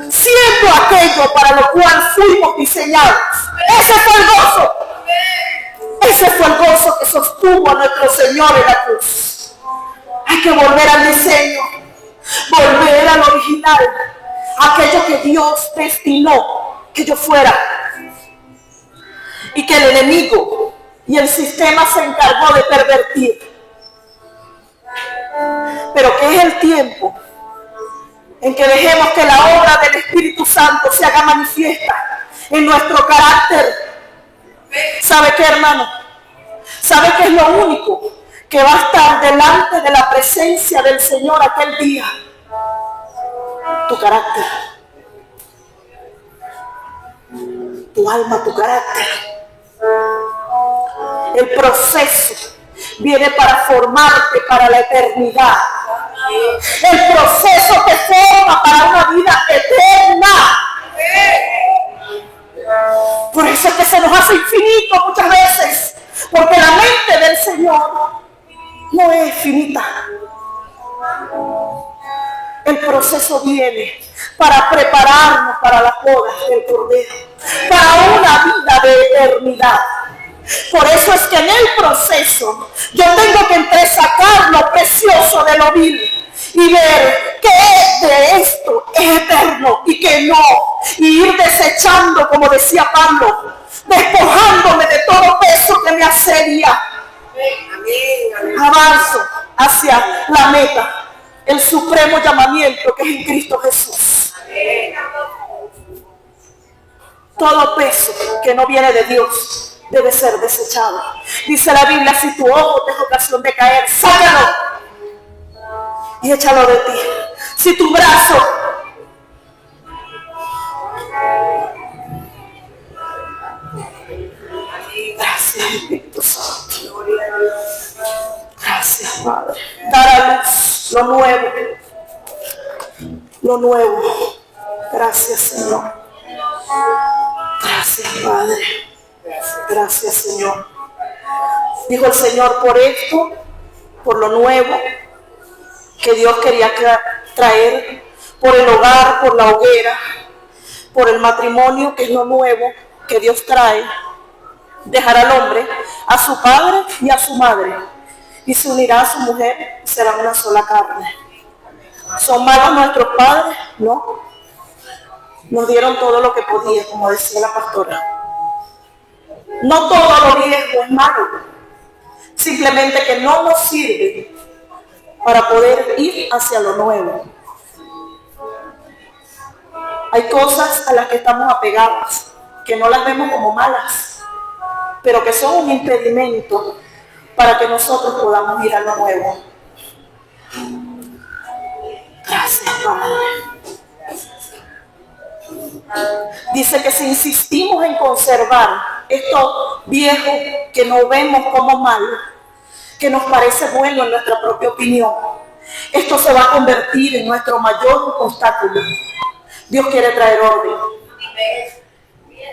siendo aquello para lo cual fuimos diseñados. Ese fue el gozo. Ese fue el gozo que sostuvo a nuestro Señor en la cruz. Hay que volver al diseño, volver al original, aquello que Dios destinó que yo fuera y que el enemigo y el sistema se encargó de pervertir. Pero que es el tiempo en que dejemos que la obra del Espíritu Santo se haga manifiesta en nuestro carácter. ¿Sabe qué, hermano? ¿Sabe qué es lo único que va a estar delante de la presencia del Señor aquel día? Tu carácter, tu alma, tu carácter. El proceso viene para formarte para la eternidad. El proceso te forma para una vida eterna. Por eso es que se nos hace infinito muchas veces, porque la mente del Señor no es finita. El proceso viene para prepararnos para las bodas del Cordero, para una vida de eternidad. Por eso es que en el proceso yo tengo que entresacar lo precioso de lo vil y ver que de esto es eterno y que no, y ir desechando, como decía Pablo, despojándome de todo peso que me asedia. Avanzo hacia la meta, el supremo llamamiento que es en Cristo Jesús. Todo peso que no viene de Dios debe ser desechado. Dice la Biblia, si tu ojo te es ocasión de caer, sácalo y échalo de ti. Si tu brazo gracias, Espíritu Santo. Gracias, Padre. Dar a luz lo nuevo. Lo nuevo. Gracias, Señor. Gracias, Padre. Gracias, Señor. Dijo el Señor, por esto, por lo nuevo que Dios quería traer, por el hogar, por la hoguera, por el matrimonio, que es lo nuevo que Dios trae, dejará al hombre a su padre y a su madre y se unirá a su mujer y serán una sola carne. ¿Son malos nuestros padres? No. Nos dieron todo lo que podían, como decía la pastora. No todo lo viejo es malo, simplemente que no nos sirve para poder ir hacia lo nuevo. Hay cosas a las que estamos apegadas, que no las vemos como malas, pero que son un impedimento para que nosotros podamos ir a lo nuevo. Gracias, Padre. Dice que si insistimos en conservar esto viejo que no vemos como malo, que nos parece bueno en nuestra propia opinión, esto se va a convertir en nuestro mayor obstáculo. Dios quiere traer orden.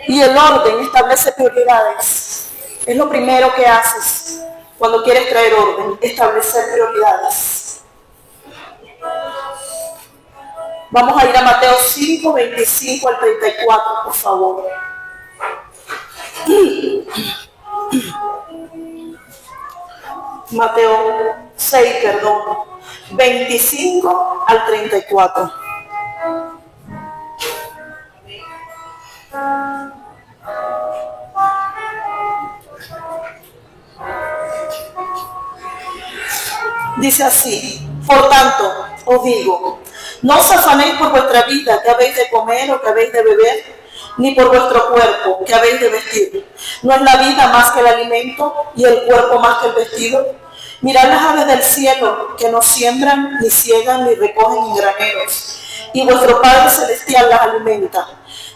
Y el orden establece prioridades. Es lo primero que haces cuando quieres traer orden, establecer prioridades. Vamos a ir a Mateo 5, 25 al 34, por favor. Mateo 6, 25 al 34. Dice así: por tanto, os digo, no os afanéis por vuestra vida, que habéis de comer o que habéis de beber, ni por vuestro cuerpo, que habéis de vestir. ¿No es la vida más que el alimento y el cuerpo más que el vestido? Mirad las aves del cielo, que no siembran, ni ciegan, ni recogen en graneros, y vuestro Padre Celestial las alimenta.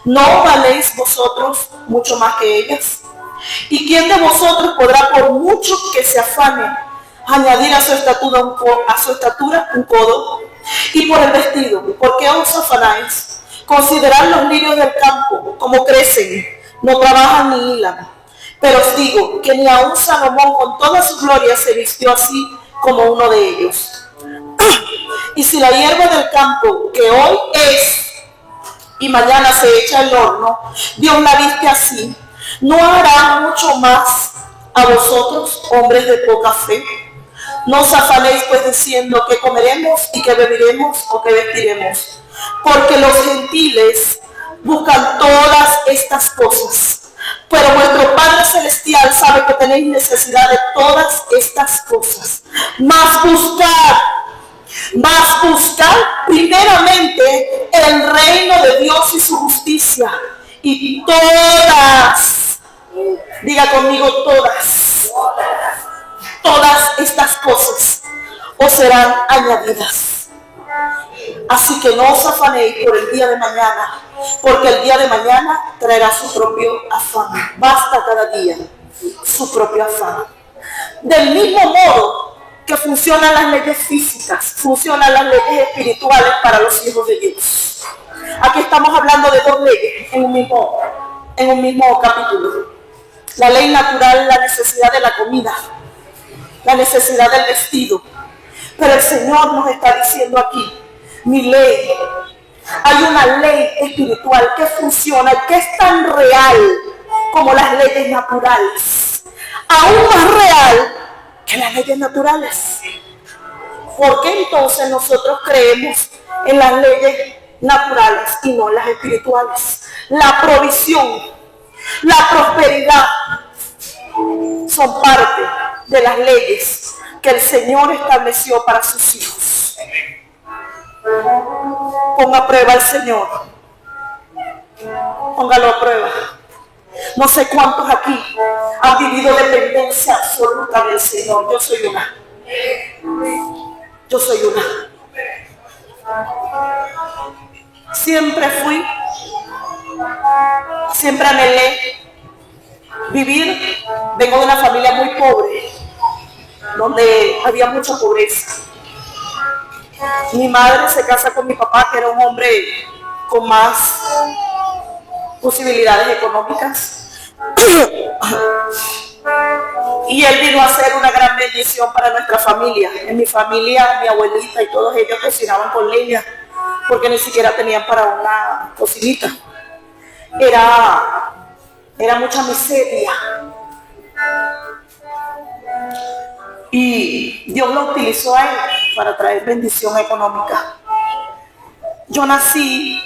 ¿No valéis vosotros mucho más que ellas? ¿Y quién de vosotros podrá, por mucho que se afane, añadir a su estatura un codo? Y por el vestido, ¿por qué os afanáis? Considerad los lirios del campo, como crecen, no trabajan ni hilan. Pero os digo que ni aun Salomón con toda su gloria se vistió así como uno de ellos. Y si la hierba del campo, que hoy es y mañana se echa al horno, Dios la viste así, ¿no hará mucho más a vosotros, hombres de poca fe? No os afanéis pues diciendo que comeremos y que beberemos o que vestiremos, porque los gentiles buscan todas estas cosas, pero vuestro Padre Celestial sabe que tenéis necesidad de todas estas cosas. Mas buscad primeramente el reino de Dios y su justicia, y todas, diga conmigo, todas estas cosas os serán añadidas. Así que no os afanéis por el día de mañana, porque el día de mañana traerá su propio afán. Basta cada día su propio afán. Del mismo modo que funcionan las leyes físicas, funcionan las leyes espirituales para los hijos de Dios. Aquí estamos hablando de dos leyes en un mismo capítulo. La ley natural, la necesidad de la comida, la necesidad del vestido. Pero el Señor nos está diciendo aquí, mi ley. Hay una ley espiritual que funciona, que es tan real como las leyes naturales. aún más real que las leyes naturales. ¿Por qué entonces nosotros creemos en las leyes naturales y no en las espirituales? La provisión, la prosperidad son parte de las leyes que el Señor estableció para sus hijos. Ponga a prueba al Señor. Póngalo a prueba. No sé cuántos aquí han vivido dependencia absoluta del Señor. Yo soy una. Yo soy una. Siempre fui, siempre anhelé vivir. Vengo de una familia muy pobre, donde había mucha pobreza. Mi madre se casa con mi papá, que era un hombre con más posibilidades económicas. Y él vino a ser una gran bendición para nuestra familia. En mi familia, mi abuelita y todos ellos cocinaban con leña, porque ni siquiera tenían para una cocinita. Era mucha miseria. Y Dios lo utilizó a él para traer bendición económica. Yo nací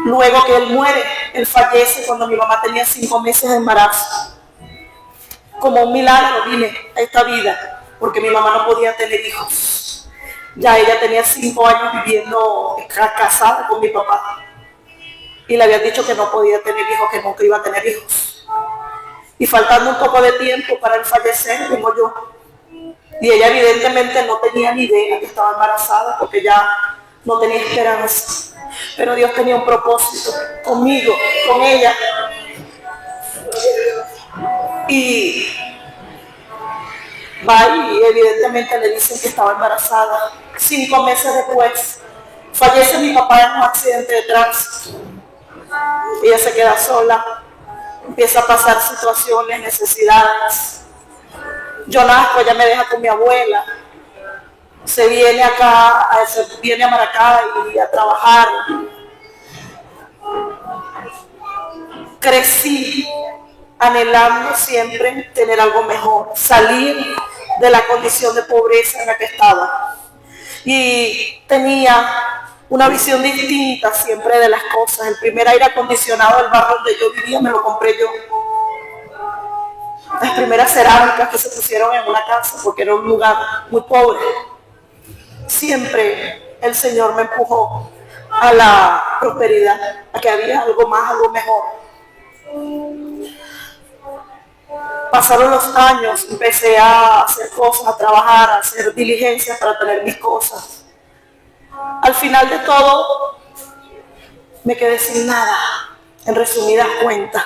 luego que él muere. Él fallece cuando mi mamá tenía 5 meses de embarazo. Como un milagro vine a esta vida, porque mi mamá no podía tener hijos. Ya ella tenía 5 años viviendo casada con mi papá. Y le habían dicho que no podía tener hijos, que nunca iba a tener hijos. Y faltando un poco de tiempo para el fallecer, vengo yo. Y ella evidentemente no tenía ni idea que estaba embarazada, porque ya no tenía esperanza. Pero Dios tenía un propósito conmigo, con ella. Y va y evidentemente le dicen que estaba embarazada. 5 meses después fallece mi papá en un accidente de tránsito. Ella se queda sola, empieza a pasar situaciones, necesidades. Yo nazco, ella me deja con mi abuela. Se viene acá, viene a Maracay a trabajar. Crecí anhelando siempre tener algo mejor, salir de la condición de pobreza en la que estaba. Y tenía una visión distinta siempre de las cosas. El primer aire acondicionado del barrio donde yo vivía me lo compré yo. Las primeras cerámicas que se pusieron en una casa, porque era un lugar muy pobre. Siempre el Señor me empujó a la prosperidad, a que había algo más, algo mejor. Pasaron los años, empecé a hacer cosas, a trabajar, a hacer diligencias para tener mis cosas. Al final de todo, me quedé sin nada, en resumidas cuentas.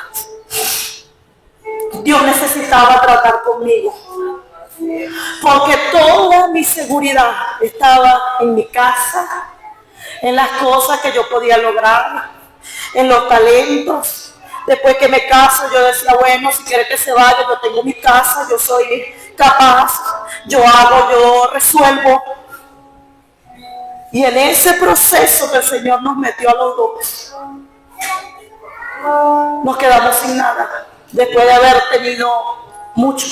Dios necesitaba tratar conmigo, porque toda mi seguridad estaba en mi casa, en las cosas que yo podía lograr, en los talentos. Después que me caso, yo decía, bueno, si quiere que se vaya, yo tengo mi casa, yo soy capaz, yo hago, yo resuelvo. Y en ese proceso que el Señor nos metió a los dos, nos quedamos sin nada, después de haber tenido mucho.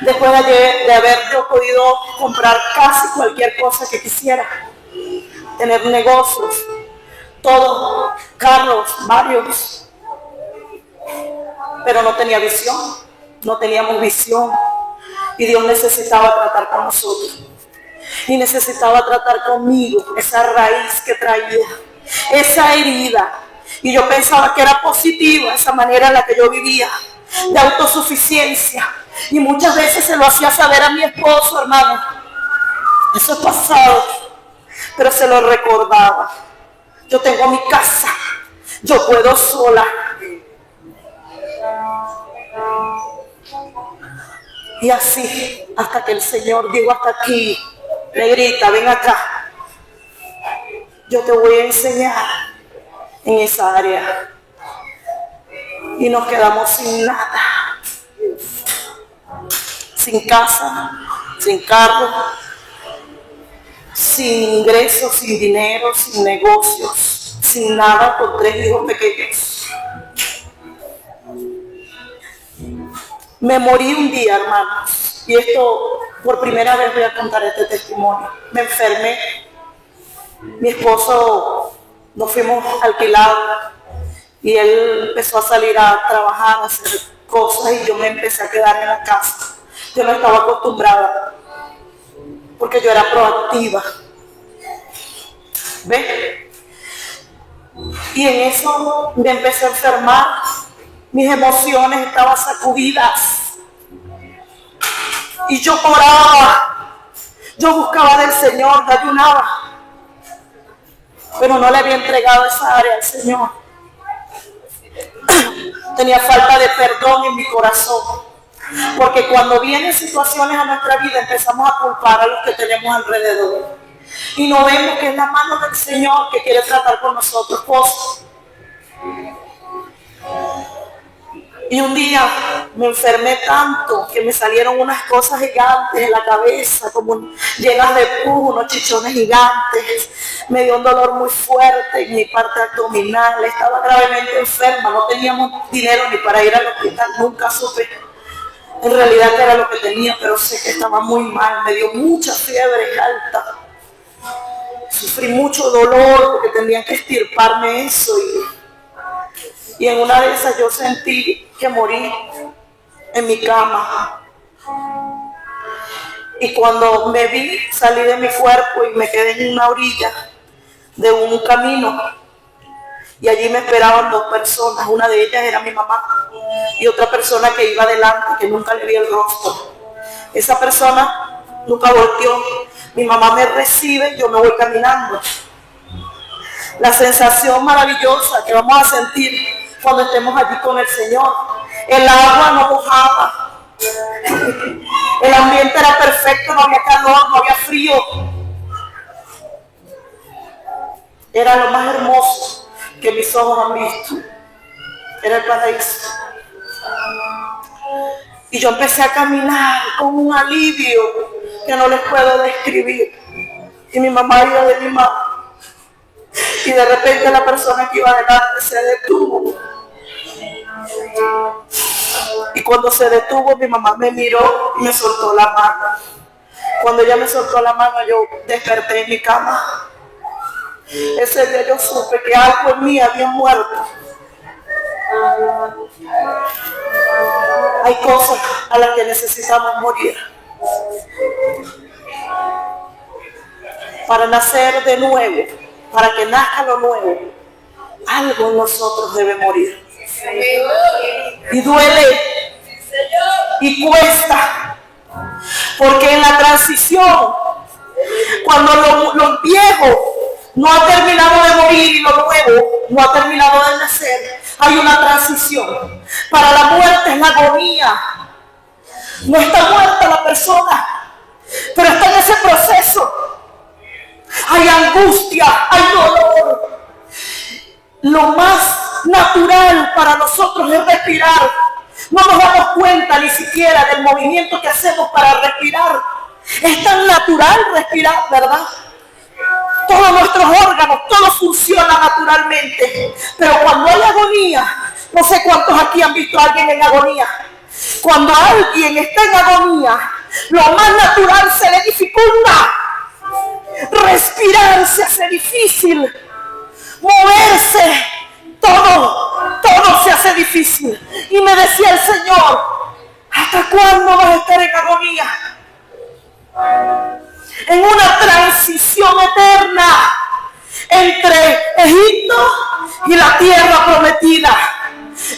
Después de haber yo podido comprar casi cualquier cosa que quisiera, tener negocios, todo, carros, varios, pero no tenía visión, no teníamos visión. Y Dios necesitaba tratar con nosotros. Y necesitaba tratar conmigo esa raíz que traía, esa herida. Y yo pensaba que era positiva esa manera en la que yo vivía, de autosuficiencia. Y muchas veces se lo hacía saber a mi esposo, hermano. Eso es pasado. Pero se lo recordaba. Yo tengo mi casa. Yo puedo sola. Y así, hasta que el Señor dijo, hasta aquí, negrita, ven acá. Yo te voy a enseñar en esa área. Y nos quedamos sin nada. Sin casa, sin carro, sin ingresos, sin dinero, sin negocios, sin nada, con 3 hijos pequeños. Me morí un día, hermanos, y esto por primera vez voy a contar este testimonio. Me enfermé, mi esposo, nos fuimos alquilados y él empezó a salir a trabajar, a hacer cosas y yo me empecé a quedar en la casa. Yo no estaba acostumbrada porque yo era proactiva. ¿Ves? Y en eso me empecé a enfermar. Mis emociones estaban sacudidas. Y yo oraba. Yo buscaba del Señor, yo ayunaba. Pero no le había entregado esa área al Señor. Tenía falta de perdón en mi corazón. Porque cuando vienen situaciones a nuestra vida empezamos a culpar a los que tenemos alrededor. Y no vemos que es la mano del Señor que quiere tratar con nosotros cosas. Y un día me enfermé tanto que me salieron unas cosas gigantes en la cabeza, como llenas de pus, unos chichones gigantes. Me dio un dolor muy fuerte en mi parte abdominal. Estaba gravemente enferma, no teníamos dinero ni para ir al hospital, nunca supe en realidad qué era lo que tenía, pero sé que estaba muy mal. Me dio mucha fiebre alta. Sufrí mucho dolor porque tenían que extirparme eso y en una de esas yo sentí que morí en mi cama. Y cuando me vi, salí de mi cuerpo y me quedé en una orilla de un camino. Y allí me esperaban dos personas. Una de ellas era mi mamá y otra persona que iba adelante, que nunca le vi el rostro. Esa persona nunca volteó. Mi mamá me recibe, yo me voy caminando. La sensación maravillosa que vamos a sentir cuando estemos allí con el Señor. El agua no mojaba. El ambiente era perfecto, no había calor, no había frío. Era lo más hermoso que mis ojos han visto. Era el paraíso. Y yo empecé a caminar con un alivio que no les puedo describir. Y mi mamá iba de mi mano. Y de repente la persona que iba adelante se detuvo. Y cuando se detuvo, mi mamá me miró y me soltó la mano. Cuando ella me soltó la mano, yo desperté en mi cama. Ese día yo supe que algo en mí había muerto. Hay cosas a las que necesitamos morir para nacer de nuevo, para que nazca lo nuevo. Algo en nosotros debe morir. Y duele y cuesta, porque en la transición, cuando lo viejo no ha terminado de morir y lo nuevo no ha terminado de nacer, hay una transición. Para la muerte es la agonía. No está muerta la persona, pero está en ese proceso. Hay angustia, hay dolor. Lo más natural para nosotros es respirar. No nos damos cuenta ni siquiera del movimiento que hacemos para respirar. Es tan natural respirar, ¿verdad? Todos nuestros órganos, todo funciona naturalmente. Pero cuando hay agonía, no sé cuántos aquí han visto a alguien en agonía. Cuando alguien está en agonía, lo más natural se le dificulta. Respirar se hace difícil. Moverse, todo se hace difícil. Y me decía el Señor, ¿hasta cuándo vas a estar en agonía? En una transición eterna entre Egipto y la tierra prometida,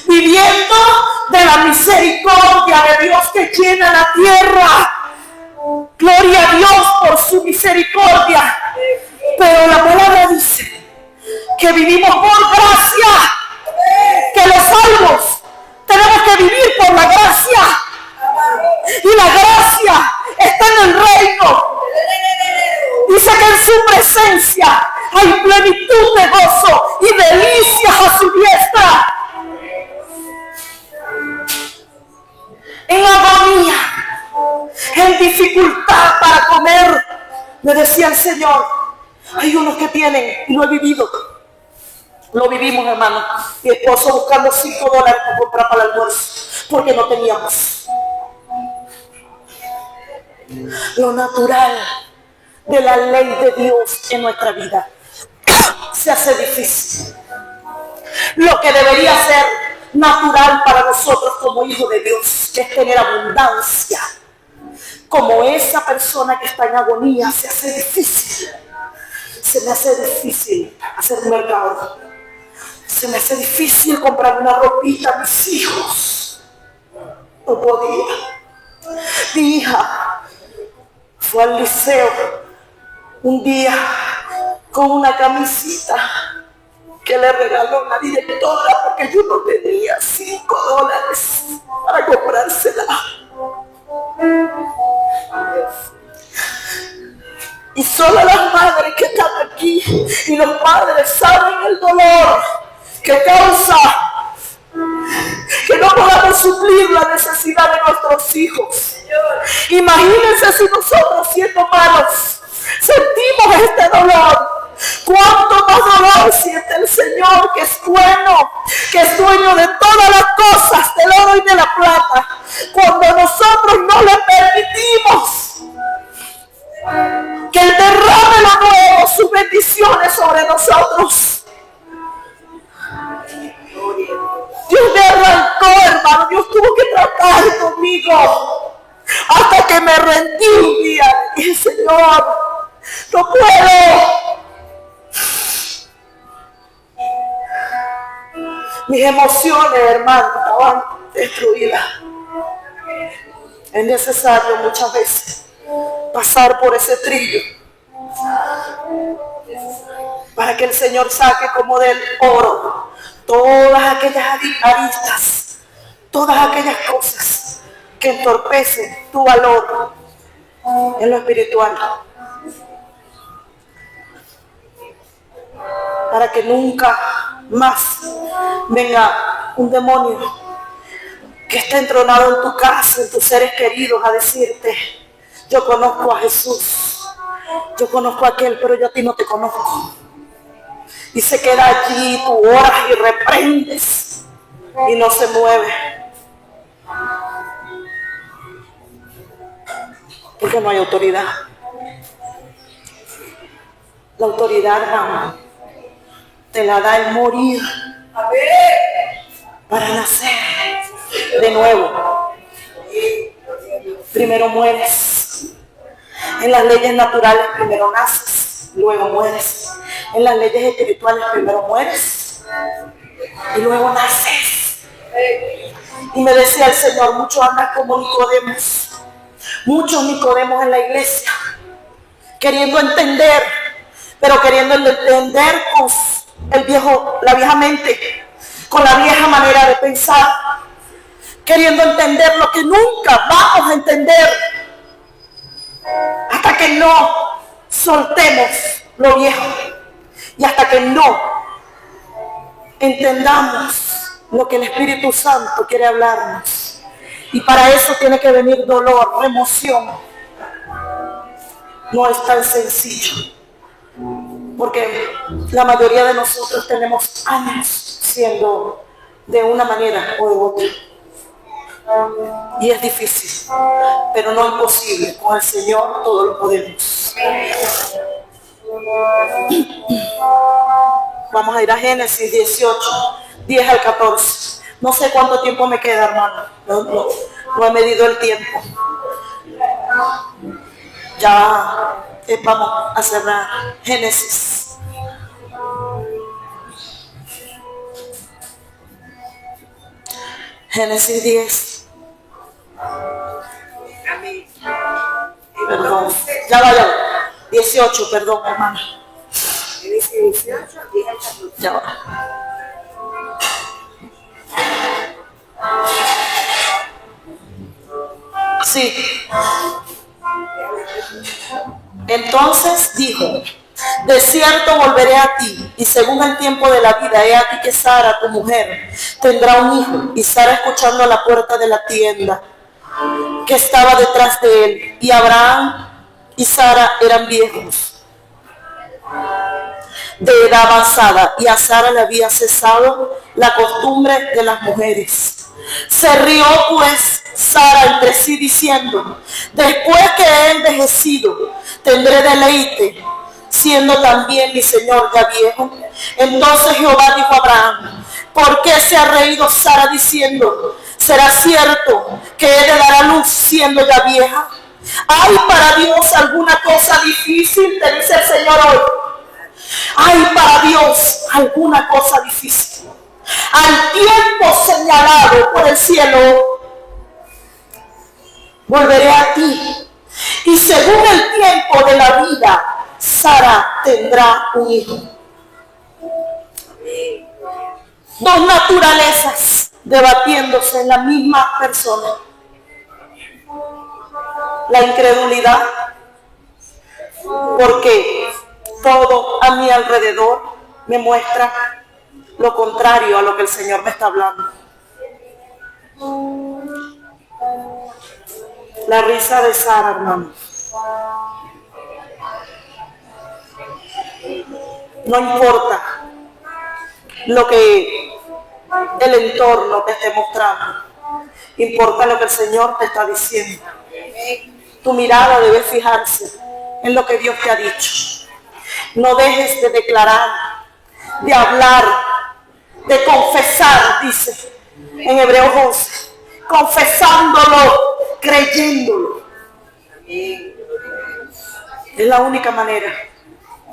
viviendo de la misericordia de Dios que llena la tierra. Gloria a Dios por su misericordia. Pero la palabra dice que vivimos por gracia, que los salvos tenemos que vivir por la gracia. Y la gracia está en el reino. Dice que en su presencia hay plenitud de gozo y delicias a su diestra. En agonía, en dificultad para comer, me decía el Señor, hay unos que tienen, y lo he vivido, lo vivimos, hermano, mi esposo buscando $5 para comprar para el almuerzo, porque no teníamos. lo natural de la ley de Dios en nuestra vida se hace difícil. Lo que debería ser natural para nosotros como hijos de Dios, que es tener abundancia, como esa persona que está en agonía, se hace difícil. Se me hace difícil hacer un mercado. Se me hace difícil comprar una ropita a mis hijos. No podía. Mi hija fue al liceo un día con una camisita que le regaló la directora porque yo no tenía $5 para comprársela. Y solo las madres que están aquí y los padres saben el dolor que causa que no podamos suplir la necesidad de nuestros hijos. Imagínense si nosotros, siendo malos, sentimos este dolor. ¿Cuánto más dolor siente el Señor, que es bueno, que es dueño de todas las cosas, del oro y de la plata, cuando nosotros no le permitimos que Él derrame lo nuevo, sus bendiciones sobre nosotros? Dios me arrancó, hermano. Dios tuvo que tratar conmigo hasta que me rendí un día y dije: Señor, no puedo. Mis emociones, hermano, estaban destruidas. Es necesario muchas veces pasar por ese trillo para que el Señor saque como del oro todas aquellas aristas, todas aquellas cosas que entorpecen tu valor en lo espiritual, para que nunca más venga un demonio que esté entronado en tu casa, en tus seres queridos, a decirte: yo conozco a Jesús, yo conozco a aquel, pero yo a ti no te conozco. Y se queda allí, tú oras y reprendes y no se mueve, porque no hay autoridad. La autoridad, hermano, te la da el morir para nacer de nuevo. Primero mueres. En las leyes naturales primero naces, luego mueres. En las leyes espirituales primero mueres y luego naces. Y me decía el Señor: muchos andan como Nicodemos, muchos Nicodemos en la iglesia, queriendo entender, pero queriendo entender con la vieja mente, con la vieja manera de pensar, queriendo entender lo que nunca vamos a entender hasta que no soltemos lo viejo y hasta que no entendamos lo que el Espíritu Santo quiere hablarnos. Y para eso tiene que venir dolor, remoción. No es tan sencillo, porque la mayoría de nosotros tenemos años siendo de una manera o de otra. Y es difícil, pero no imposible. Con el Señor todo lo podemos. Vamos a ir a Génesis 18, 10 al 14. No sé cuánto tiempo me queda, hermano. No he medido el tiempo. Ya vamos a cerrar Génesis. Génesis 10. Amén. Perdón. Ya vaya. 18, perdón, hermano. Génesis 18, 10 al 14. Ya va. Sí. Entonces dijo: de cierto volveré a ti, y según el tiempo de la vida, he aquí que Sara, tu mujer, tendrá un hijo. Y Sara, escuchando a la puerta de la tienda que estaba detrás de él, y Abraham y Sara eran viejos. de edad avanzada, y a Sara le había cesado la costumbre de las mujeres. Se rió pues Sara entre sí diciendo: después que he envejecido, tendré deleite, siendo también mi señor ya viejo. Entonces Jehová dijo a Abraham: ¿por qué se ha reído Sara diciendo: será cierto que he de dar a luz siendo ya vieja? ¿Hay para Dios alguna cosa difícil? Te dice el Señor hoy. ¿Hay para Dios alguna cosa difícil? Al tiempo señalado por el cielo, volveré a ti, y según el tiempo de la vida, Sara tendrá un hijo. Dos naturalezas debatiéndose en la misma persona. La incredulidad, porque todo a mi alrededor me muestra lo contrario a lo que el Señor me está hablando. La risa de Sara, hermano. No importa lo que el entorno te esté mostrando, importa lo que el Señor te está diciendo. Tu mirada debe fijarse en lo que Dios te ha dicho. No dejes de declarar, de hablar, de confesar, dice en Hebreos 11, confesándolo, creyéndolo. Es la única manera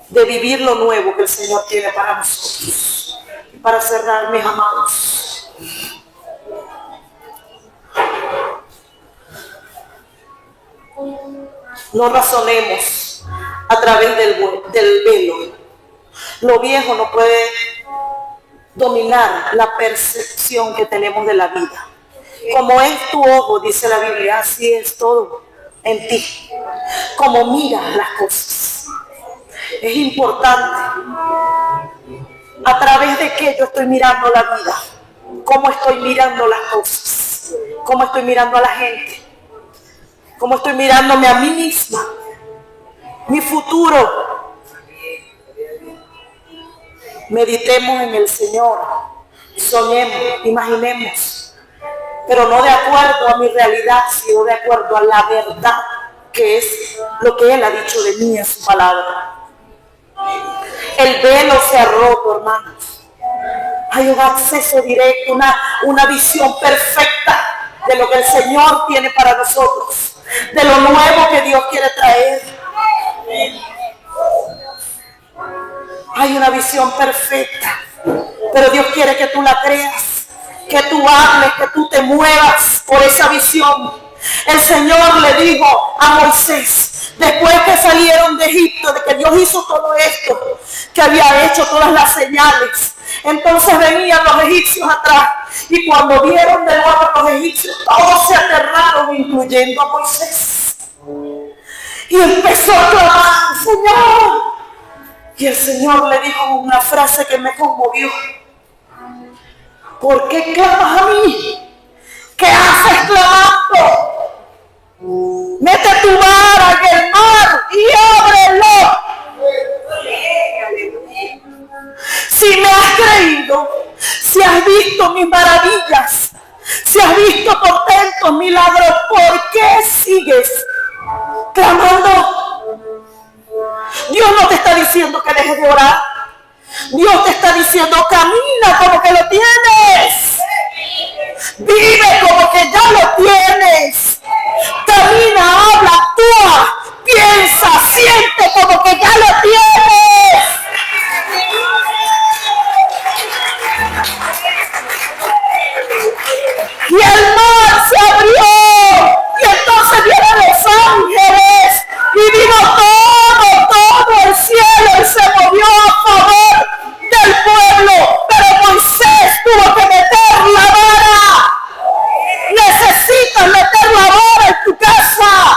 de vivir lo nuevo que el Señor tiene para nosotros. Y para cerrar, mis amados, no razonemos a través del velo. Lo viejo no puede dominar la percepción que tenemos de la vida. Como es tu ojo, dice la Biblia, así es todo en ti. Como miras las cosas. Es importante a través de qué yo estoy mirando la vida, cómo estoy mirando las cosas, cómo estoy mirando a la gente, cómo estoy mirándome a mí misma, mi futuro. Meditemos en el Señor, soñemos, imaginemos, pero no de acuerdo a mi realidad, sino de acuerdo a la verdad, que es lo que Él ha dicho de mí en su palabra. El velo se ha roto, hermanos. Hay un acceso directo, una visión perfecta de lo que el Señor tiene para nosotros, de lo nuevo que Dios quiere traer. Hay una visión perfecta, pero Dios quiere que tú la creas, que tú hables, que tú te muevas por esa visión. El Señor le dijo a Moisés, después que salieron de Egipto, de que Dios hizo todo esto, que había hecho todas las señales, entonces venían los egipcios atrás, y cuando vieron de nuevo a los egipcios, todos se aterraron, incluyendo a Moisés, y empezó a clamar: Señor. Y el Señor le dijo una frase que me conmovió: ¿por qué clamas a mí? ¿Qué haces clamando? Mete tu vara en el mar y ábrelo. Si me has creído, si has visto mis maravillas, si has visto portentos, milagros, ¿por qué sigues clamando? Dios no te está diciendo que dejes de orar. Dios te está diciendo: camina como que lo tienes. Vive como que ya lo tienes. Camina, habla, actúa, piensa, siente como que ya lo tienes. Y el mar se abrió. Y entonces vieron los ángeles. Y vino todo el cielo y se movió a favor del pueblo. Pero Moisés tuvo que meter la vara. Necesitas meter la vara en tu casa.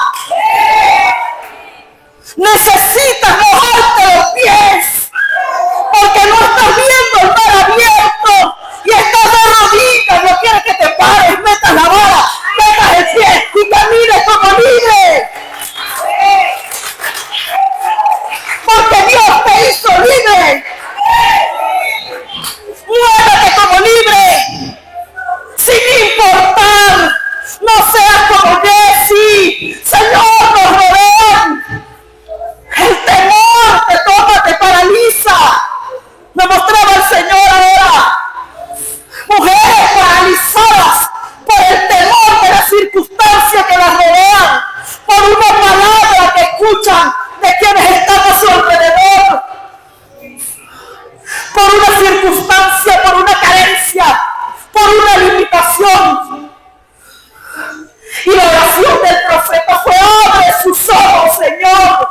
Y la oración del profeta fue: abre sus ojos, Señor,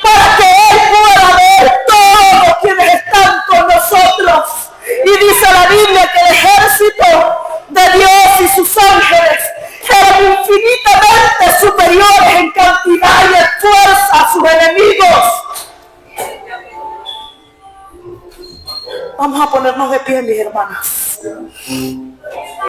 para que Él pueda ver todos quienes están con nosotros. Y dice la Biblia que el ejército de Dios y sus ángeles eran infinitamente superiores en cantidad y en fuerza a sus enemigos. Vamos a ponernos de pie, mis hermanas.